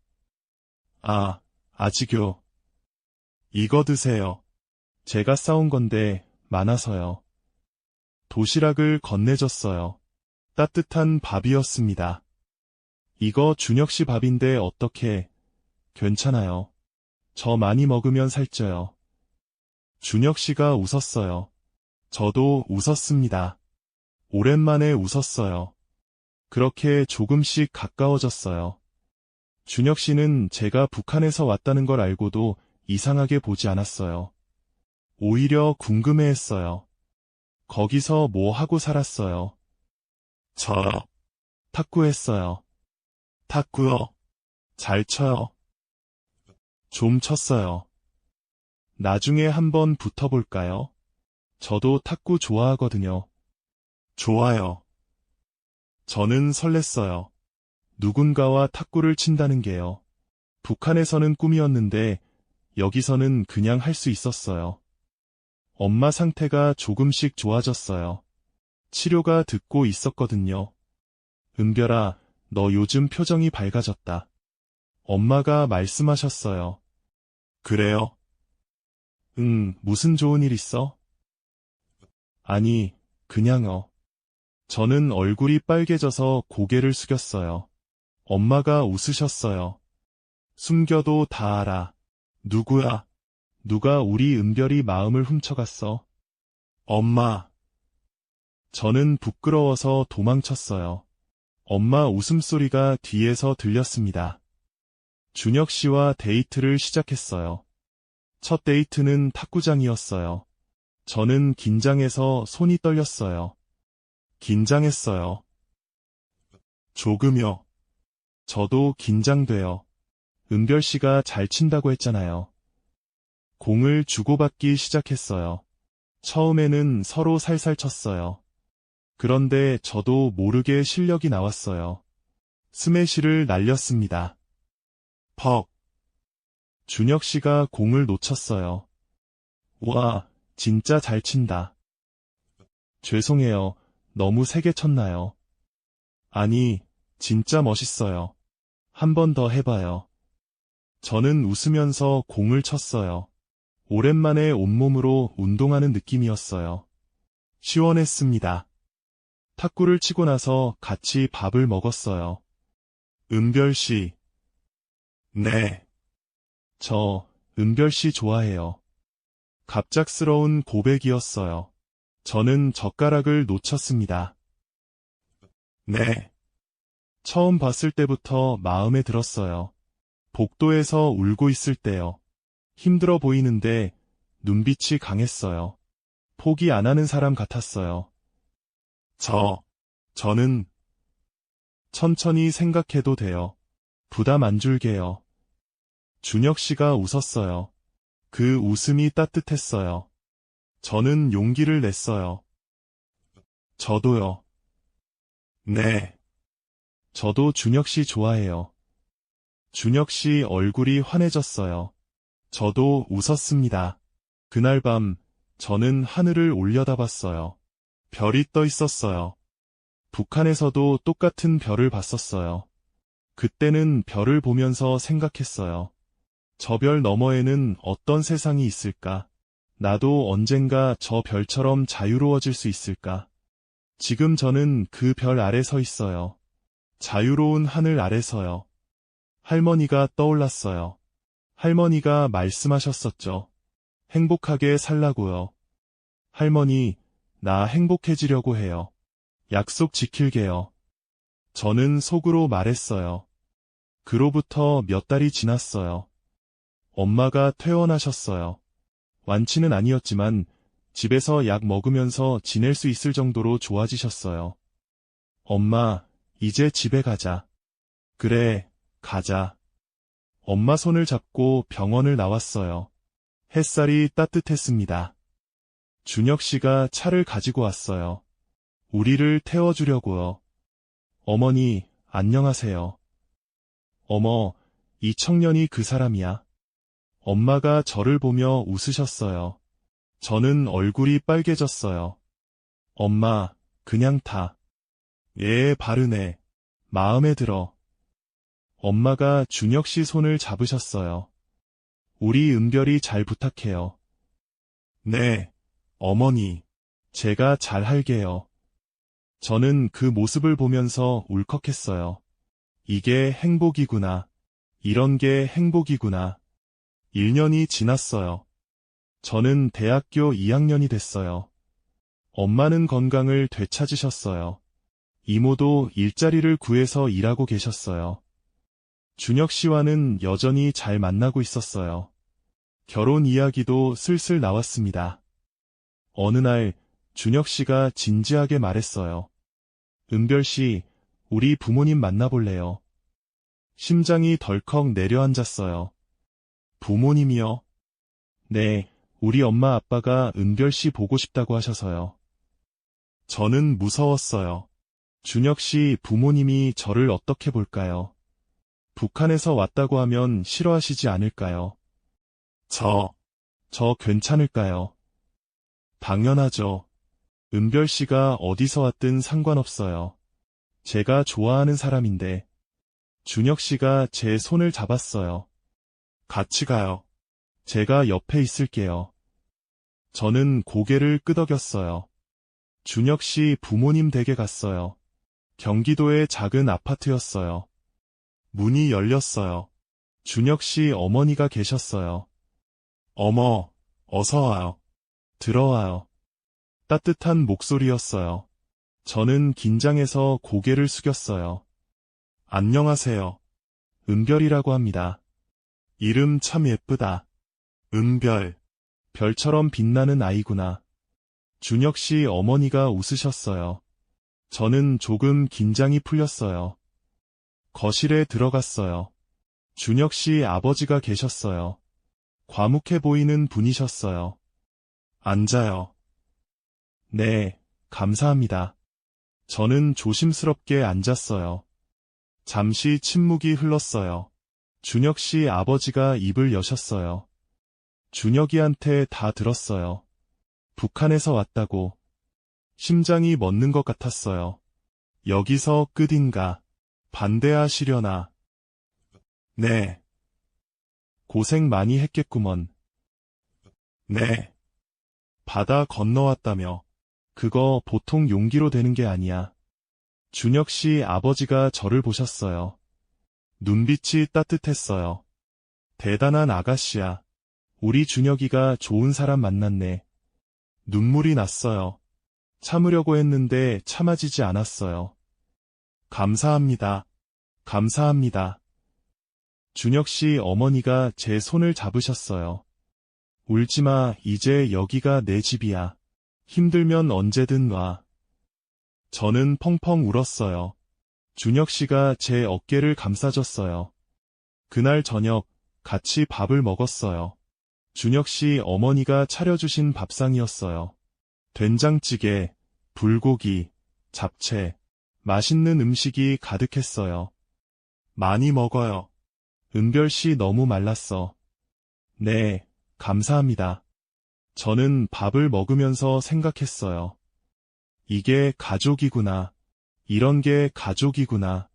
아, 아직요. 이거 드세요. 제가 싸운 건데 많아서요. 도시락을 건네줬어요. 따뜻한 밥이었습니다. 이거 준혁 씨 밥인데 어떻게? 괜찮아요. 저 많이 먹으면 살쪄요. 준혁 씨가 웃었어요. 저도 웃었습니다. 오랜만에 웃었어요. 그렇게 조금씩 가까워졌어요. 준혁 씨는 제가 북한에서 왔다는 걸 알고도 이상하게 보지 않았어요. 오히려 궁금해했어요. 거기서 뭐 하고 살았어요? 저 탁구했어요. 탁구요? 잘 쳐요. 좀 쳤어요. 나중에 한번 붙어볼까요? 저도 탁구 좋아하거든요. 좋아요. 저는 설렜어요. 누군가와 탁구를 친다는 게요. 북한에서는 꿈이었는데 여기서는 그냥 할 수 있었어요. 엄마 상태가 조금씩 좋아졌어요. 치료가 듣고 있었거든요. 은별아, 너 요즘 표정이 밝아졌다. 엄마가 말씀하셨어요. 그래요? 무슨 좋은 일 있어? 아니, 그냥요. 저는 얼굴이 빨개져서 고개를 숙였어요. 엄마가 웃으셨어요. 숨겨도 다 알아. 누구야? 누가 우리 은별이 마음을 훔쳐갔어? 엄마. 저는 부끄러워서 도망쳤어요. 엄마 웃음소리가 뒤에서 들렸습니다. 준혁 씨와 데이트를 시작했어요. 첫 데이트는 탁구장이었어요. 저는 긴장해서 손이 떨렸어요. 긴장했어요. 조금요. 저도 긴장돼요. 은별 씨가 잘 친다고 했잖아요. 공을 주고받기 시작했어요. 처음에는 서로 살살 쳤어요. 그런데 저도 모르게 실력이 나왔어요. 스매시를 날렸습니다. 퍽. 준혁 씨가 공을 놓쳤어요. 우와, 진짜 잘 친다. 죄송해요. 너무 세게 쳤나요? 아니, 진짜 멋있어요. 한 번 더 해봐요. 저는 웃으면서 공을 쳤어요. 오랜만에 온몸으로 운동하는 느낌이었어요. 시원했습니다. 탁구를 치고 나서 같이 밥을 먹었어요. 은별 씨. 네. 저, 은별 씨 좋아해요. 갑작스러운 고백이었어요. 저는 젓가락을 놓쳤습니다. 네. 처음 봤을 때부터 마음에 들었어요. 복도에서 울고 있을 때요. 힘들어 보이는데 눈빛이 강했어요. 포기 안 하는 사람 같았어요. 저는 천천히 생각해도 돼요. 부담 안 줄게요. 준혁 씨가 웃었어요. 그 웃음이 따뜻했어요. 저는 용기를 냈어요. 저도요. 네. 저도 준혁 씨 좋아해요. 준혁 씨 얼굴이 환해졌어요. 저도 웃었습니다. 그날 밤 저는 하늘을 올려다봤어요. 별이 떠 있었어요. 북한에서도 똑같은 별을 봤었어요. 그때는 별을 보면서 생각했어요. 저 별 너머에는 어떤 세상이 있을까? 나도 언젠가 저 별처럼 자유로워질 수 있을까? 지금 저는 그 별 아래 서 있어요. 자유로운 하늘 아래서요. 할머니가 떠올랐어요. 할머니가 말씀하셨었죠. 행복하게 살라고요. 할머니, 나 행복해지려고 해요. 약속 지킬게요. 저는 속으로 말했어요. 그로부터 몇 달이 지났어요. 엄마가 퇴원하셨어요. 완치는 아니었지만 집에서 약 먹으면서 지낼 수 있을 정도로 좋아지셨어요. 엄마, 이제 집에 가자. 그래, 가자. 엄마 손을 잡고 병원을 나왔어요. 햇살이 따뜻했습니다. 준혁 씨가 차를 가지고 왔어요. 우리를 태워주려고요. 어머니, 안녕하세요. 어머, 이 청년이 그 사람이야. 엄마가 저를 보며 웃으셨어요. 저는 얼굴이 빨개졌어요. 엄마, 그냥 타. 예, 바르네. 마음에 들어. 엄마가 준혁 씨 손을 잡으셨어요. 우리 은별이 잘 부탁해요. 네, 어머니. 제가 잘 할게요. 저는 그 모습을 보면서 울컥했어요. 이게 행복이구나. 이런 게 행복이구나. 1년이 지났어요. 저는 대학교 2학년이 됐어요. 엄마는 건강을 되찾으셨어요. 이모도 일자리를 구해서 일하고 계셨어요. 준혁 씨와는 여전히 잘 만나고 있었어요. 결혼 이야기도 슬슬 나왔습니다. 어느 날 준혁 씨가 진지하게 말했어요. 은별 씨, 우리 부모님 만나볼래요? 심장이 덜컥 내려앉았어요. 부모님이요? 네, 우리 엄마 아빠가 은별 씨 보고 싶다고 하셔서요. 저는 무서웠어요. 준혁 씨 부모님이 저를 어떻게 볼까요? 북한에서 왔다고 하면 싫어하시지 않을까요? 저 괜찮을까요? 당연하죠. 은별 씨가 어디서 왔든 상관없어요. 제가 좋아하는 사람인데. 준혁 씨가 제 손을 잡았어요. 같이 가요. 제가 옆에 있을게요. 저는 고개를 끄덕였어요. 준혁 씨 부모님 댁에 갔어요. 경기도의 작은 아파트였어요. 문이 열렸어요. 준혁 씨 어머니가 계셨어요. 어머, 어서 와요. 들어와요. 따뜻한 목소리였어요. 저는 긴장해서 고개를 숙였어요. 안녕하세요. 은별이라고 합니다. 이름 참 예쁘다. 은별. 별처럼 빛나는 아이구나. 준혁 씨 어머니가 웃으셨어요. 저는 조금 긴장이 풀렸어요. 거실에 들어갔어요. 준혁 씨 아버지가 계셨어요. 과묵해 보이는 분이셨어요. 앉아요. 네, 감사합니다. 저는 조심스럽게 앉았어요. 잠시 침묵이 흘렀어요. 준혁 씨 아버지가 입을 여셨어요. 준혁이한테 다 들었어요. 북한에서 왔다고. 심장이 멎는 것 같았어요. 여기서 끝인가? 반대하시려나? 네. 고생 많이 했겠구먼. 네. 바다 건너왔다며. 그거 보통 용기로 되는 게 아니야. 준혁 씨 아버지가 저를 보셨어요. 눈빛이 따뜻했어요. 대단한 아가씨야. 우리 준혁이가 좋은 사람 만났네. 눈물이 났어요. 참으려고 했는데 참아지지 않았어요. 감사합니다. 감사합니다. 준혁 씨 어머니가 제 손을 잡으셨어요. 울지마, 이제 여기가 내 집이야. 힘들면 언제든 와. 저는 펑펑 울었어요. 준혁 씨가 제 어깨를 감싸줬어요. 그날 저녁 같이 밥을 먹었어요. 준혁 씨 어머니가 차려주신 밥상이었어요. 된장찌개, 불고기, 잡채, 맛있는 음식이 가득했어요. 많이 먹어요. 은별 씨 너무 말랐어. 네, 감사합니다. 저는 밥을 먹으면서 생각했어요. 이게 가족이구나. 이런 게 가족이구나.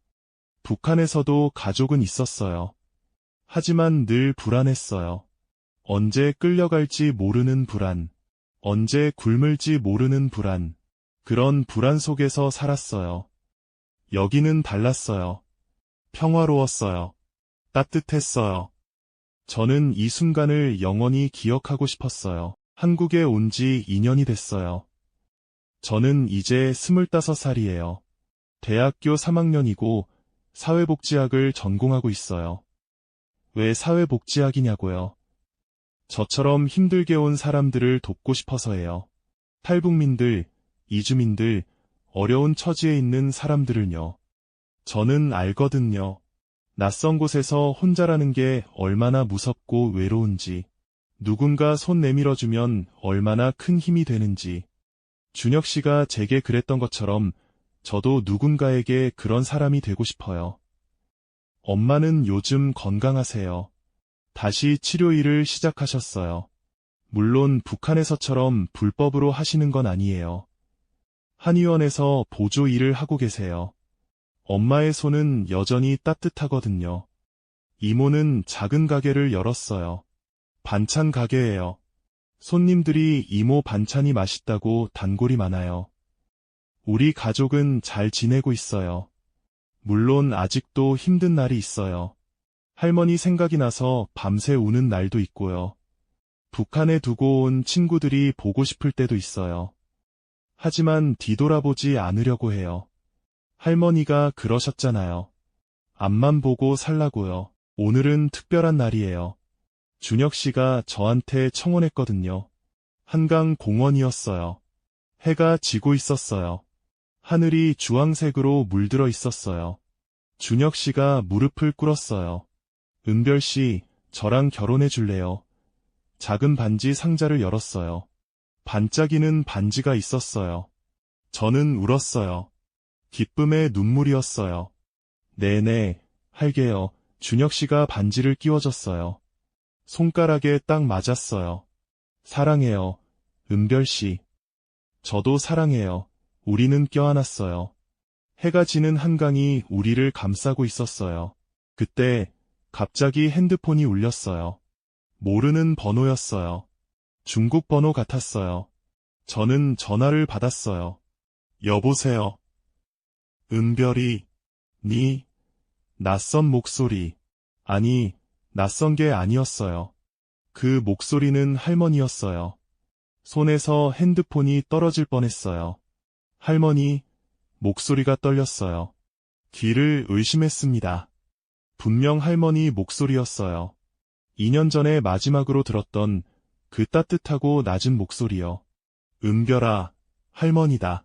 북한에서도 가족은 있었어요. 하지만 늘 불안했어요. 언제 끌려갈지 모르는 불안. 언제 굶을지 모르는 불안. 그런 불안 속에서 살았어요. 여기는 달랐어요. 평화로웠어요. 따뜻했어요. 저는 이 순간을 영원히 기억하고 싶었어요. 한국에 온 지 2년이 됐어요. 저는 이제 25살이에요. 대학교 3학년이고 사회복지학을 전공하고 있어요. 왜 사회복지학이냐고요? 저처럼 힘들게 온 사람들을 돕고 싶어서예요. 탈북민들, 이주민들, 어려운 처지에 있는 사람들을요. 저는 알거든요. 낯선 곳에서 혼자라는 게 얼마나 무섭고 외로운지, 누군가 손 내밀어주면 얼마나 큰 힘이 되는지. 준혁 씨가 제게 그랬던 것처럼 저도 누군가에게 그런 사람이 되고 싶어요. 엄마는 요즘 건강하세요. 다시 치료 일을 시작하셨어요. 물론 북한에서처럼 불법으로 하시는 건 아니에요. 한의원에서 보조 일을 하고 계세요. 엄마의 손은 여전히 따뜻하거든요. 이모는 작은 가게를 열었어요. 반찬 가게예요. 손님들이 이모 반찬이 맛있다고 단골이 많아요. 우리 가족은 잘 지내고 있어요. 물론 아직도 힘든 날이 있어요. 할머니 생각이 나서 밤새 우는 날도 있고요. 북한에 두고 온 친구들이 보고 싶을 때도 있어요. 하지만 뒤돌아보지 않으려고 해요. 할머니가 그러셨잖아요. 앞만 보고 살라고요. 오늘은 특별한 날이에요. 준혁 씨가 저한테 청혼했거든요. 한강 공원이었어요. 해가 지고 있었어요. 하늘이 주황색으로 물들어 있었어요. 준혁 씨가 무릎을 꿇었어요. 은별 씨, 저랑 결혼해 줄래요? 작은 반지 상자를 열었어요. 반짝이는 반지가 있었어요. 저는 울었어요. 기쁨의 눈물이었어요. 네네, 할게요. 준혁 씨가 반지를 끼워줬어요. 손가락에 딱 맞았어요. 사랑해요, 은별 씨. 저도 사랑해요. 우리는 껴안았어요. 해가 지는 한강이 우리를 감싸고 있었어요. 그때 갑자기 핸드폰이 울렸어요. 모르는 번호였어요. 중국 번호 같았어요. 저는 전화를 받았어요. 여보세요. 은별이, 낯선 목소리. 아니, 낯선 게 아니었어요. 그 목소리는 할머니였어요. 손에서 핸드폰이 떨어질 뻔했어요. 할머니, 목소리가 떨렸어요. 귀를 의심했습니다. 분명 할머니 목소리였어요. 2년 전에 마지막으로 들었던 그 따뜻하고 낮은 목소리요. 은별아, 할머니다.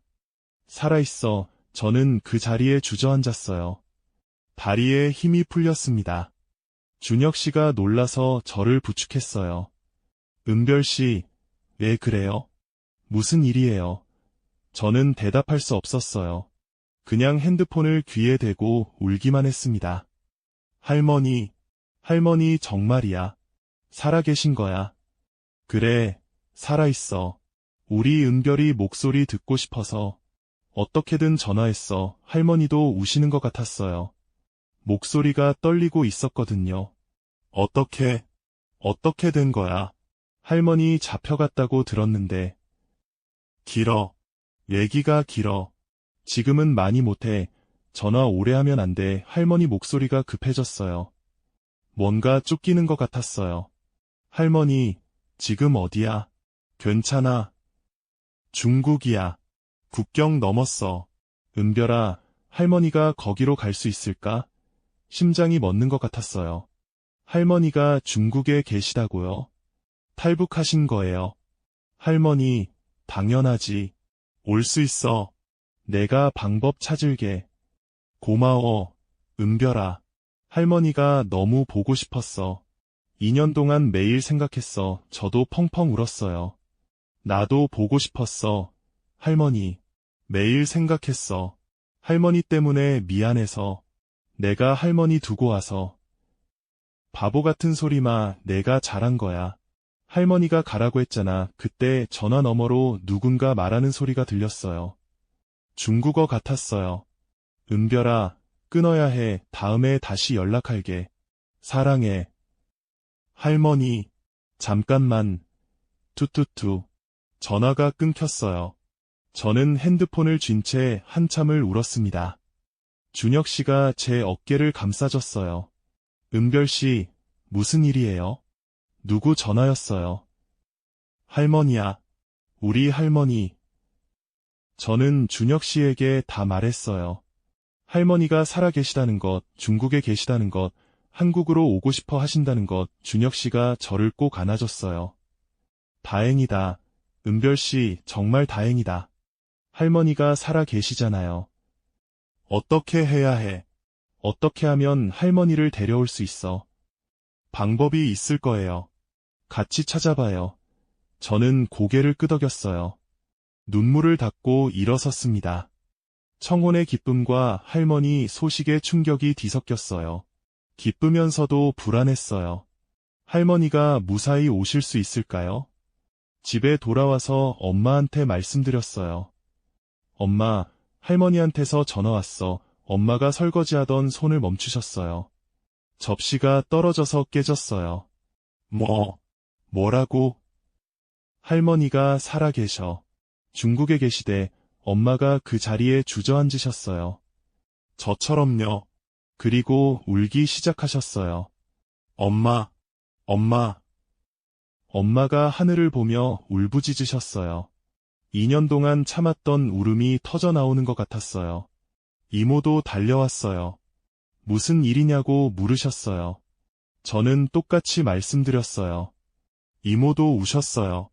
살아있어. 저는 그 자리에 주저앉았어요. 다리에 힘이 풀렸습니다. 준혁 씨가 놀라서 저를 부축했어요. 은별 씨, 왜 그래요? 무슨 일이에요? 저는 대답할 수 없었어요. 그냥 핸드폰을 귀에 대고 울기만 했습니다. 할머니, 할머니 정말이야. 살아계신 거야. 그래, 살아있어. 우리 은별이 목소리 듣고 싶어서 어떻게든 전화했어. 할머니도 우시는 것 같았어요. 목소리가 떨리고 있었거든요. 어떻게 된 거야? 할머니 잡혀갔다고 들었는데. 길어. 얘기가 길어. 지금은 많이 못해. 전화 오래 하면 안 돼. 할머니 목소리가 급해졌어요. 뭔가 쫓기는 것 같았어요. 할머니, 지금 어디야? 괜찮아. 중국이야. 국경 넘었어. 은별아, 할머니가 거기로 갈 수 있을까? 심장이 멎는 것 같았어요. 할머니가 중국에 계시다고요? 탈북하신 거예요? 할머니, 당연하지. 올 수 있어. 내가 방법 찾을게. 고마워, 은별아. 할머니가 너무 보고 싶었어. 2년 동안 매일 생각했어. 저도 펑펑 울었어요. 나도 보고 싶었어. 할머니. 매일 생각했어. 할머니 때문에 미안해서. 내가 할머니 두고 와서. 바보 같은 소리마, 내가 잘한 거야. 할머니가 가라고 했잖아. 그때 전화 너머로 누군가 말하는 소리가 들렸어요. 중국어 같았어요. 은별아, 끊어야 해. 다음에 다시 연락할게. 사랑해. 할머니, 잠깐만. 투투투. 전화가 끊겼어요. 저는 핸드폰을 쥔 채 한참을 울었습니다. 준혁 씨가 제 어깨를 감싸줬어요. 은별 씨, 무슨 일이에요? 누구 전화였어요? 할머니야. 우리 할머니. 저는 준혁 씨에게 다 말했어요. 할머니가 살아 계시다는 것, 중국에 계시다는 것, 한국으로 오고 싶어 하신다는 것, 준혁 씨가 저를 꼭 안아줬어요. 다행이다. 은별 씨, 정말 다행이다. 할머니가 살아 계시잖아요. 어떻게 해야 해? 어떻게 하면 할머니를 데려올 수 있어? 방법이 있을 거예요. 같이 찾아봐요. 저는 고개를 끄덕였어요. 눈물을 닦고 일어섰습니다. 청혼의 기쁨과 할머니 소식의 충격이 뒤섞였어요. 기쁘면서도 불안했어요. 할머니가 무사히 오실 수 있을까요? 집에 돌아와서 엄마한테 말씀드렸어요. 엄마, 할머니한테서 전화 왔어. 엄마가 설거지하던 손을 멈추셨어요. 접시가 떨어져서 깨졌어요. 뭐라고? 할머니가 살아 계셔. 중국에 계시대. 엄마가 그 자리에 주저앉으셨어요. 저처럼요. 그리고 울기 시작하셨어요. 엄마. 엄마가 하늘을 보며 울부짖으셨어요. 2년 동안 참았던 울음이 터져 나오는 것 같았어요. 이모도 달려왔어요. 무슨 일이냐고 물으셨어요. 저는 똑같이 말씀드렸어요. 이모도 우셨어요.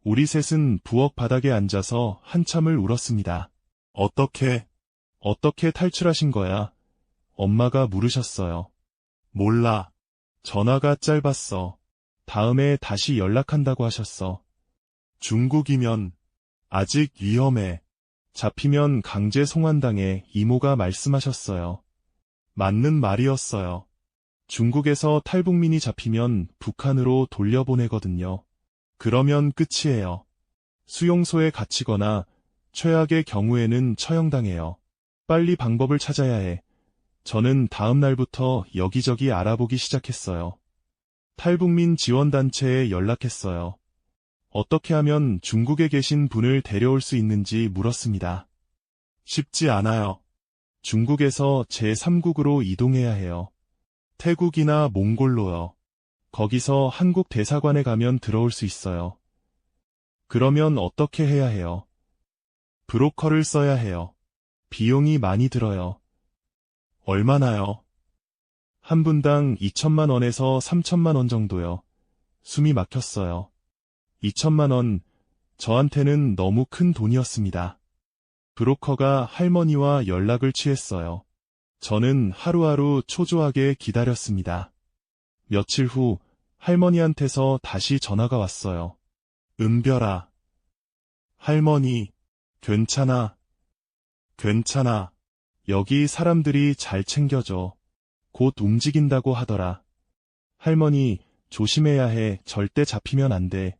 우리 셋은 부엌 바닥에 앉아서 한참을 울었습니다. 어떻게 탈출하신 거야? 엄마가 물으셨어요. 몰라. 전화가 짧았어. 다음에 다시 연락한다고 하셨어. 중국이면 아직 위험해. 잡히면 강제 송환당해. 이모가 말씀하셨어요. 맞는 말이었어요. 중국에서 탈북민이 잡히면 북한으로 돌려보내거든요. 그러면 끝이에요. 수용소에 갇히거나 최악의 경우에는 처형당해요. 빨리 방법을 찾아야 해. 저는 다음 날부터 여기저기 알아보기 시작했어요. 탈북민 지원단체에 연락했어요. 어떻게 하면 중국에 계신 분을 데려올 수 있는지 물었습니다. 쉽지 않아요. 중국에서 제3국으로 이동해야 해요. 태국이나 몽골로요. 거기서 한국 대사관에 가면 들어올 수 있어요. 그러면 어떻게 해야 해요? 브로커를 써야 해요. 비용이 많이 들어요. 얼마나요? 한 분당 2천만 원에서 3천만 원 정도요. 숨이 막혔어요. 2천만 원, 저한테는 너무 큰 돈이었습니다. 브로커가 할머니와 연락을 취했어요. 저는 하루하루 초조하게 기다렸습니다. 며칠 후 할머니한테서 다시 전화가 왔어요. 은별아. 할머니, 괜찮아. 여기 사람들이 잘 챙겨줘. 곧 움직인다고 하더라. 할머니, 조심해야 해. 절대 잡히면 안 돼.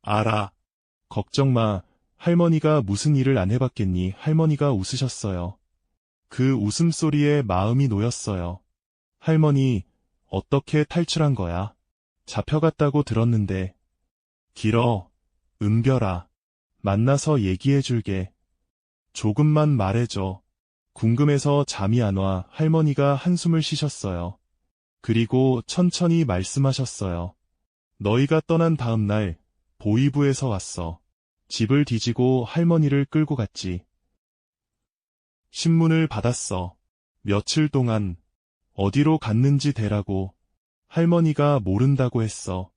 알아. 걱정 마. 할머니가 무슨 일을 안 해봤겠니? 할머니가 웃으셨어요. 그 웃음소리에 마음이 놓였어요. 할머니, 어떻게 탈출한 거야? 잡혀갔다고 들었는데. 길어. 은별아. 만나서 얘기해줄게. 조금만 말해줘. 궁금해서 잠이 안 와. 할머니가 한숨을 쉬셨어요. 그리고 천천히 말씀하셨어요. 너희가 떠난 다음 날 보이부에서 왔어. 집을 뒤지고 할머니를 끌고 갔지. 신문을 받았어. 며칠 동안 어디로 갔는지 대라고. 할머니가 모른다고 했어.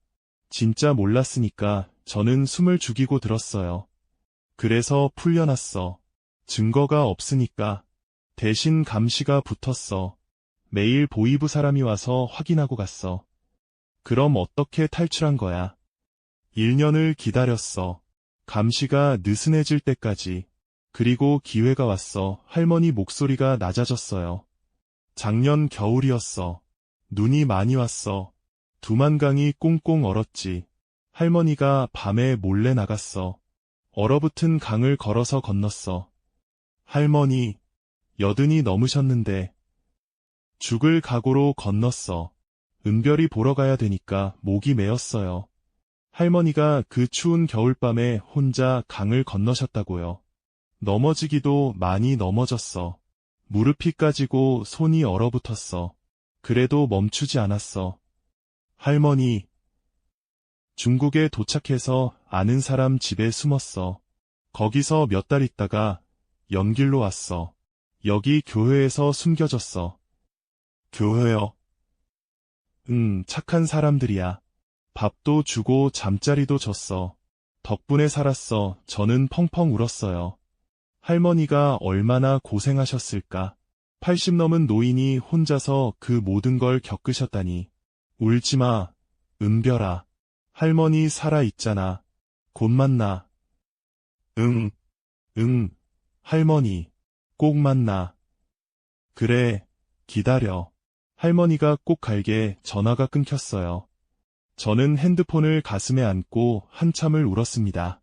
진짜 몰랐으니까 저는 숨을 죽이고 들었어요. 그래서 풀려났어. 증거가 없으니까. 대신 감시가 붙었어. 매일 보이부 사람이 와서 확인하고 갔어. 그럼 어떻게 탈출한 거야? 1년을 기다렸어. 감시가 느슨해질 때까지. 그리고 기회가 왔어. 할머니 목소리가 낮아졌어요. 작년 겨울이었어. 눈이 많이 왔어. 두만강이 꽁꽁 얼었지. 할머니가 밤에 몰래 나갔어. 얼어붙은 강을 걸어서 건넜어. 할머니, 80이 넘으셨는데. 죽을 각오로 건넜어. 은별이 보러 가야 되니까 목이 메었어요. 할머니가 그 추운 겨울밤에 혼자 강을 건너셨다고요. 넘어지기도 많이 넘어졌어. 무릎이 까지고 손이 얼어붙었어. 그래도 멈추지 않았어. 할머니, 중국에 도착해서 아는 사람 집에 숨었어. 거기서 몇 달 있다가 연길로 왔어. 여기 교회에서 숨겨졌어. 교회요? 착한 사람들이야. 밥도 주고 잠자리도 줬어. 덕분에 살았어. 저는 펑펑 울었어요. 할머니가 얼마나 고생하셨을까. 80 넘은 노인이 혼자서 그 모든 걸 겪으셨다니. 울지마, 은별아. 할머니 살아있잖아. 곧 만나. 응, 할머니. 꼭 만나. 그래, 기다려. 할머니가 꼭 갈게. 전화가 끊겼어요. 저는 핸드폰을 가슴에 안고 한참을 울었습니다.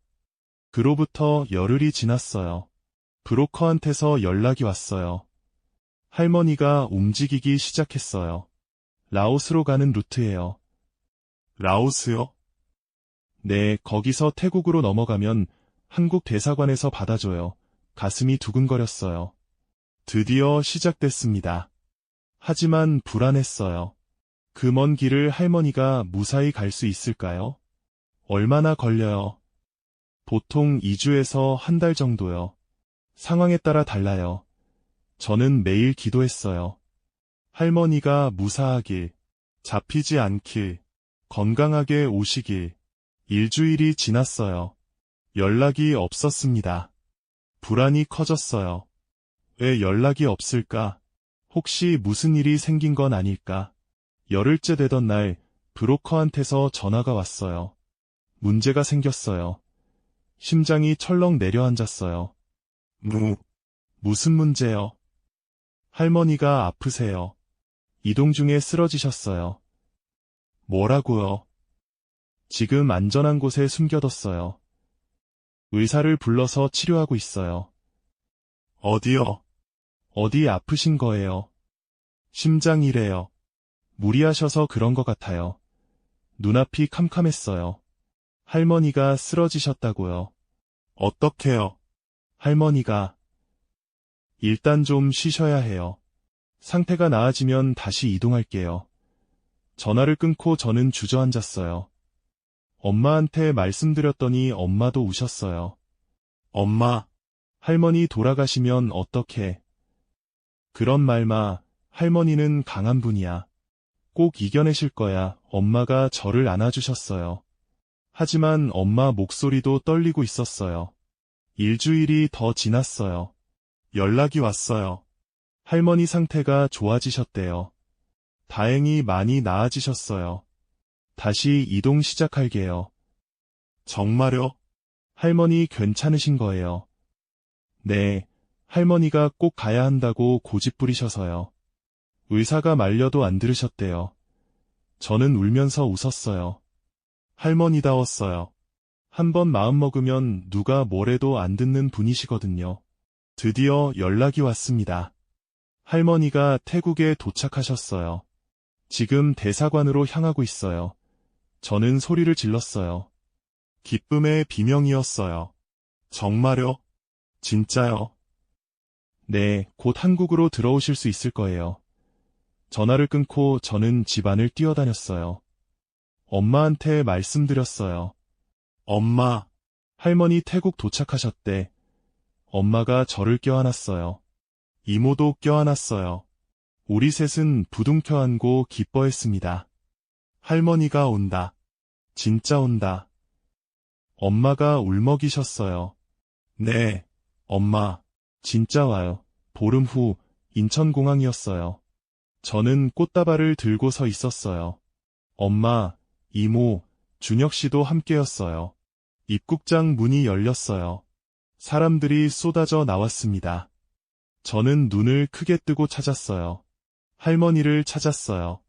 그로부터 열흘이 지났어요. 브로커한테서 연락이 왔어요. 할머니가 움직이기 시작했어요. 라오스로 가는 루트예요. 라오스요? 네, 거기서 태국으로 넘어가면 한국 대사관에서 받아줘요. 가슴이 두근거렸어요. 드디어 시작됐습니다. 하지만 불안했어요. 그 먼 길을 할머니가 무사히 갈 수 있을까요? 얼마나 걸려요? 보통 2주에서 한 달 정도요. 상황에 따라 달라요. 저는 매일 기도했어요. 할머니가 무사하길, 잡히지 않길, 건강하게 오시길. 일주일이 지났어요. 연락이 없었습니다. 불안이 커졌어요. 왜 연락이 없을까? 혹시 무슨 일이 생긴 건 아닐까? 열흘째 되던 날 브로커한테서 전화가 왔어요. 문제가 생겼어요. 심장이 철렁 내려앉았어요. 무슨 문제요? 할머니가 아프세요. 이동 중에 쓰러지셨어요. 뭐라고요? 지금 안전한 곳에 숨겨뒀어요. 의사를 불러서 치료하고 있어요. 어디요? 어디 아프신 거예요? 심장이래요. 무리하셔서 그런 것 같아요. 눈앞이 캄캄했어요. 할머니가 쓰러지셨다고요. 어떡해요? 할머니가 일단 좀 쉬셔야 해요. 상태가 나아지면 다시 이동할게요. 전화를 끊고 저는 주저앉았어요. 엄마한테 말씀드렸더니 엄마도 우셨어요. 엄마, 할머니 돌아가시면 어떡해? 그런 말 마. 할머니는 강한 분이야. 꼭 이겨내실 거야. 엄마가 저를 안아주셨어요. 하지만 엄마 목소리도 떨리고 있었어요. 일주일이 더 지났어요. 연락이 왔어요. 할머니 상태가 좋아지셨대요. 다행히 많이 나아지셨어요. 다시 이동 시작할게요. 정말요? 할머니 괜찮으신 거예요. 네, 할머니가 꼭 가야 한다고 고집부리셔서요. 의사가 말려도 안 들으셨대요. 저는 울면서 웃었어요. 할머니다웠어요. 한번 마음먹으면 누가 뭐래도 안 듣는 분이시거든요. 드디어 연락이 왔습니다. 할머니가 태국에 도착하셨어요. 지금 대사관으로 향하고 있어요. 저는 소리를 질렀어요. 기쁨의 비명이었어요. 정말요? 진짜요? 네, 곧 한국으로 들어오실 수 있을 거예요. 전화를 끊고 저는 집안을 뛰어다녔어요. 엄마한테 말씀드렸어요. 엄마, 할머니 태국 도착하셨대. 엄마가 저를 껴안았어요. 이모도 껴안았어요. 우리 셋은 부둥켜 안고 기뻐했습니다. 할머니가 온다. 진짜 온다. 엄마가 울먹이셨어요. 네, 엄마, 진짜 와요. 보름 후 인천공항이었어요. 저는 꽃다발을 들고 서 있었어요. 엄마, 이모, 준혁 씨도 함께였어요. 입국장 문이 열렸어요. 사람들이 쏟아져 나왔습니다. 저는 눈을 크게 뜨고 찾았어요. 할머니를 찾았어요.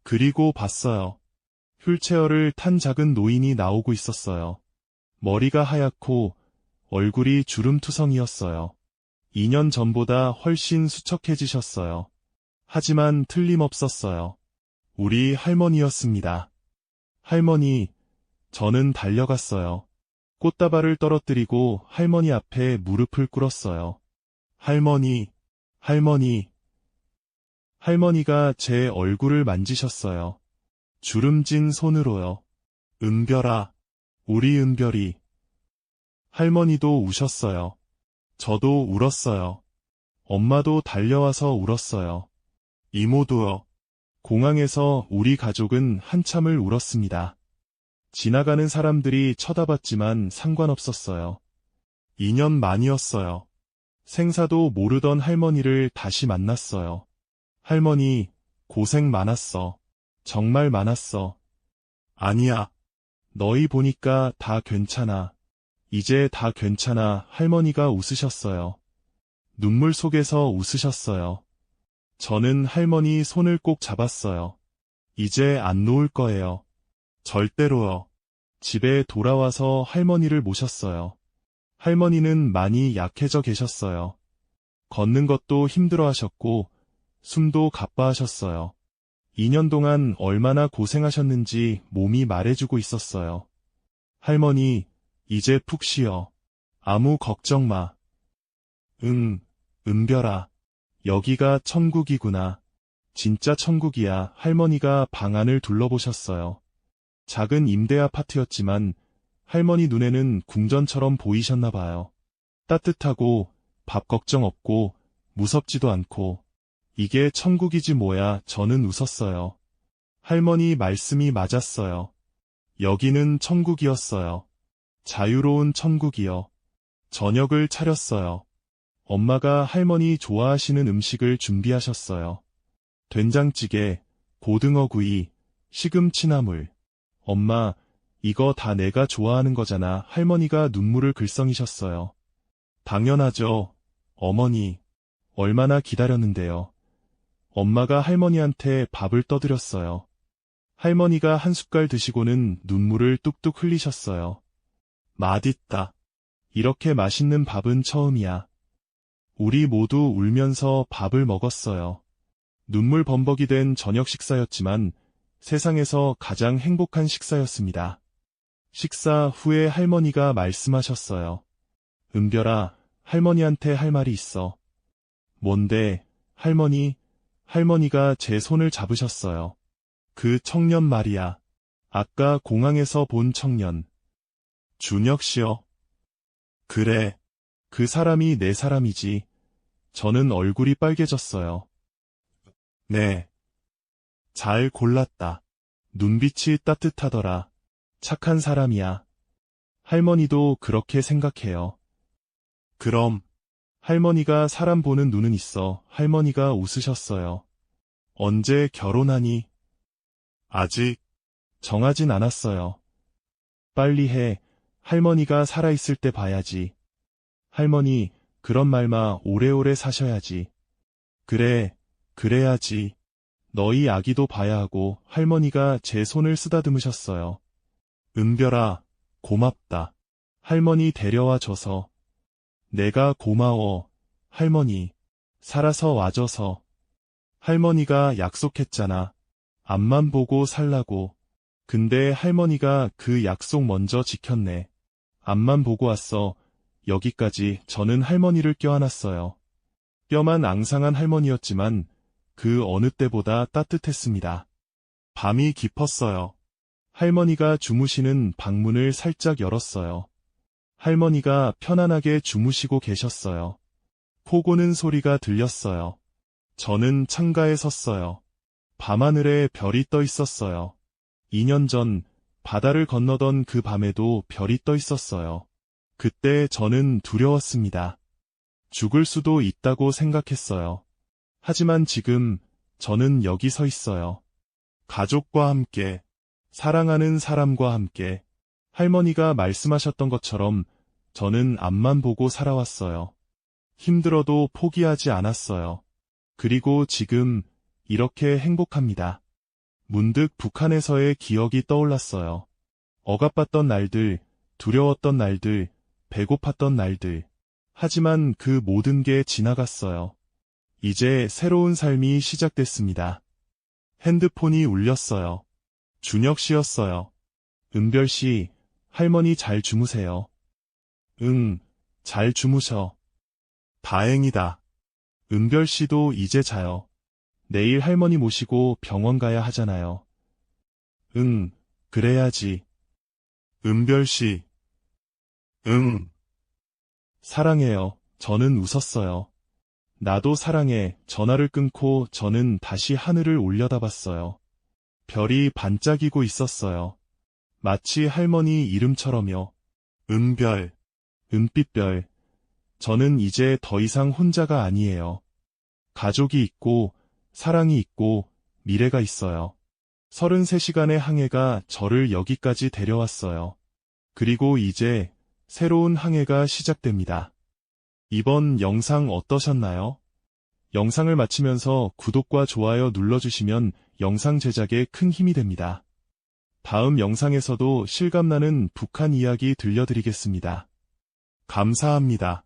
그리고 봤어요. 휠체어를 탄 작은 노인이 나오고 있었어요. 머리가 하얗고 얼굴이 주름투성이었어요. 2년 전보다 훨씬 수척해지셨어요. 하지만 틀림없었어요. 우리 할머니였습니다. 할머니, 저는 달려갔어요. 꽃다발을 떨어뜨리고 할머니 앞에 무릎을 꿇었어요. 할머니, 할머니. 할머니가 제 얼굴을 만지셨어요. 주름진 손으로요. 은별아, 우리 은별이. 할머니도 우셨어요. 저도 울었어요. 엄마도 달려와서 울었어요. 이모도요. 공항에서 우리 가족은 한참을 울었습니다. 지나가는 사람들이 쳐다봤지만 상관없었어요. 2년 만이었어요. 생사도 모르던 할머니를 다시 만났어요. 할머니, 고생 많았어. 정말 많았어. 아니야. 너희 보니까 다 괜찮아. 이제 다 괜찮아. 할머니가 웃으셨어요. 눈물 속에서 웃으셨어요. 저는 할머니 손을 꼭 잡았어요. 이제 안 놓을 거예요. 절대로요. 집에 돌아와서 할머니를 모셨어요. 할머니는 많이 약해져 계셨어요. 걷는 것도 힘들어 하셨고, 숨도 가빠하셨어요. 2년 동안 얼마나 고생하셨는지 몸이 말해주고 있었어요. 할머니, 이제 푹 쉬어. 아무 걱정 마. 응, 은별아. 여기가 천국이구나. 진짜 천국이야. 할머니가 방 안을 둘러보셨어요. 작은 임대 아파트였지만 할머니 눈에는 궁전처럼 보이셨나 봐요. 따뜻하고 밥 걱정 없고 무섭지도 않고 이게 천국이지 뭐야. 저는 웃었어요. 할머니 말씀이 맞았어요. 여기는 천국이었어요. 자유로운 천국이요. 저녁을 차렸어요. 엄마가 할머니 좋아하시는 음식을 준비하셨어요. 된장찌개, 고등어구이, 시금치나물. 엄마, 이거 다 내가 좋아하는 거잖아. 할머니가 눈물을 글썽이셨어요. 당연하죠. 어머니, 얼마나 기다렸는데요. 엄마가 할머니한테 밥을 떠드렸어요. 할머니가 한 숟갈 드시고는 눈물을 뚝뚝 흘리셨어요. 맛있다. 이렇게 맛있는 밥은 처음이야. 우리 모두 울면서 밥을 먹었어요. 눈물 범벅이 된 저녁 식사였지만 세상에서 가장 행복한 식사였습니다. 식사 후에 할머니가 말씀하셨어요. 은별아, 할머니한테 할 말이 있어. 뭔데, 할머니? 할머니가 제 손을 잡으셨어요. 그 청년 말이야. 아까 공항에서 본 청년. 준혁 씨요. 그래. 그 사람이 내 사람이지. 저는 얼굴이 빨개졌어요. 네. 잘 골랐다. 눈빛이 따뜻하더라. 착한 사람이야. 할머니도 그렇게 생각해요. 그럼, 할머니가 사람 보는 눈은 있어. 할머니가 웃으셨어요. 언제 결혼하니? 아직 정하진 않았어요. 빨리 해. 할머니가 살아있을 때 봐야지. 할머니, 그런 말마 오래오래 사셔야지. 그래, 그래야지. 너희 아기도 봐야 하고. 할머니가 제 손을 쓰다듬으셨어요. 은별아, 고맙다. 할머니 데려와 줘서. 내가 고마워, 할머니. 살아서 와줘서. 할머니가 약속했잖아. 앞만 보고 살라고. 근데 할머니가 그 약속 먼저 지켰네. 앞만 보고 왔어. 여기까지. 저는 할머니를 껴안았어요. 뼈만 앙상한 할머니였지만 그 어느 때보다 따뜻했습니다. 밤이 깊었어요. 할머니가 주무시는 방문을 살짝 열었어요. 할머니가 편안하게 주무시고 계셨어요. 포고는 소리가 들렸어요. 저는 창가에 섰어요. 밤하늘에 별이 떠 있었어요. 2년 전 바다를 건너던 그 밤에도 별이 떠 있었어요. 그때 저는 두려웠습니다. 죽을 수도 있다고 생각했어요. 하지만 지금 저는 여기 서 있어요. 가족과 함께, 사랑하는 사람과 함께. 할머니가 말씀하셨던 것처럼 저는 앞만 보고 살아왔어요. 힘들어도 포기하지 않았어요. 그리고 지금 이렇게 행복합니다. 문득 북한에서의 기억이 떠올랐어요. 억압받던 날들, 두려웠던 날들, 배고팠던 날들. 하지만 그 모든 게 지나갔어요. 이제 새로운 삶이 시작됐습니다. 핸드폰이 울렸어요. 준혁 씨였어요. 은별 씨, 할머니 잘 주무세요. 응, 잘 주무셔. 다행이다. 은별 씨도 이제 자요. 내일 할머니 모시고 병원 가야 하잖아요. 응, 그래야지. 은별 씨. 응. 사랑해요. 저는 웃었어요. 나도 사랑해. 전화를 끊고 저는 다시 하늘을 올려다봤어요. 별이 반짝이고 있었어요. 마치 할머니 이름처럼요. 은별, 은빛별. 저는 이제 더 이상 혼자가 아니에요. 가족이 있고, 사랑이 있고, 미래가 있어요. 33시간의 항해가 저를 여기까지 데려왔어요. 그리고 이제 새로운 항해가 시작됩니다. 이번 영상 어떠셨나요? 영상을 마치면서 구독과 좋아요 눌러주시면 영상 제작에 큰 힘이 됩니다. 다음 영상에서도 실감나는 북한 이야기 들려드리겠습니다. 감사합니다.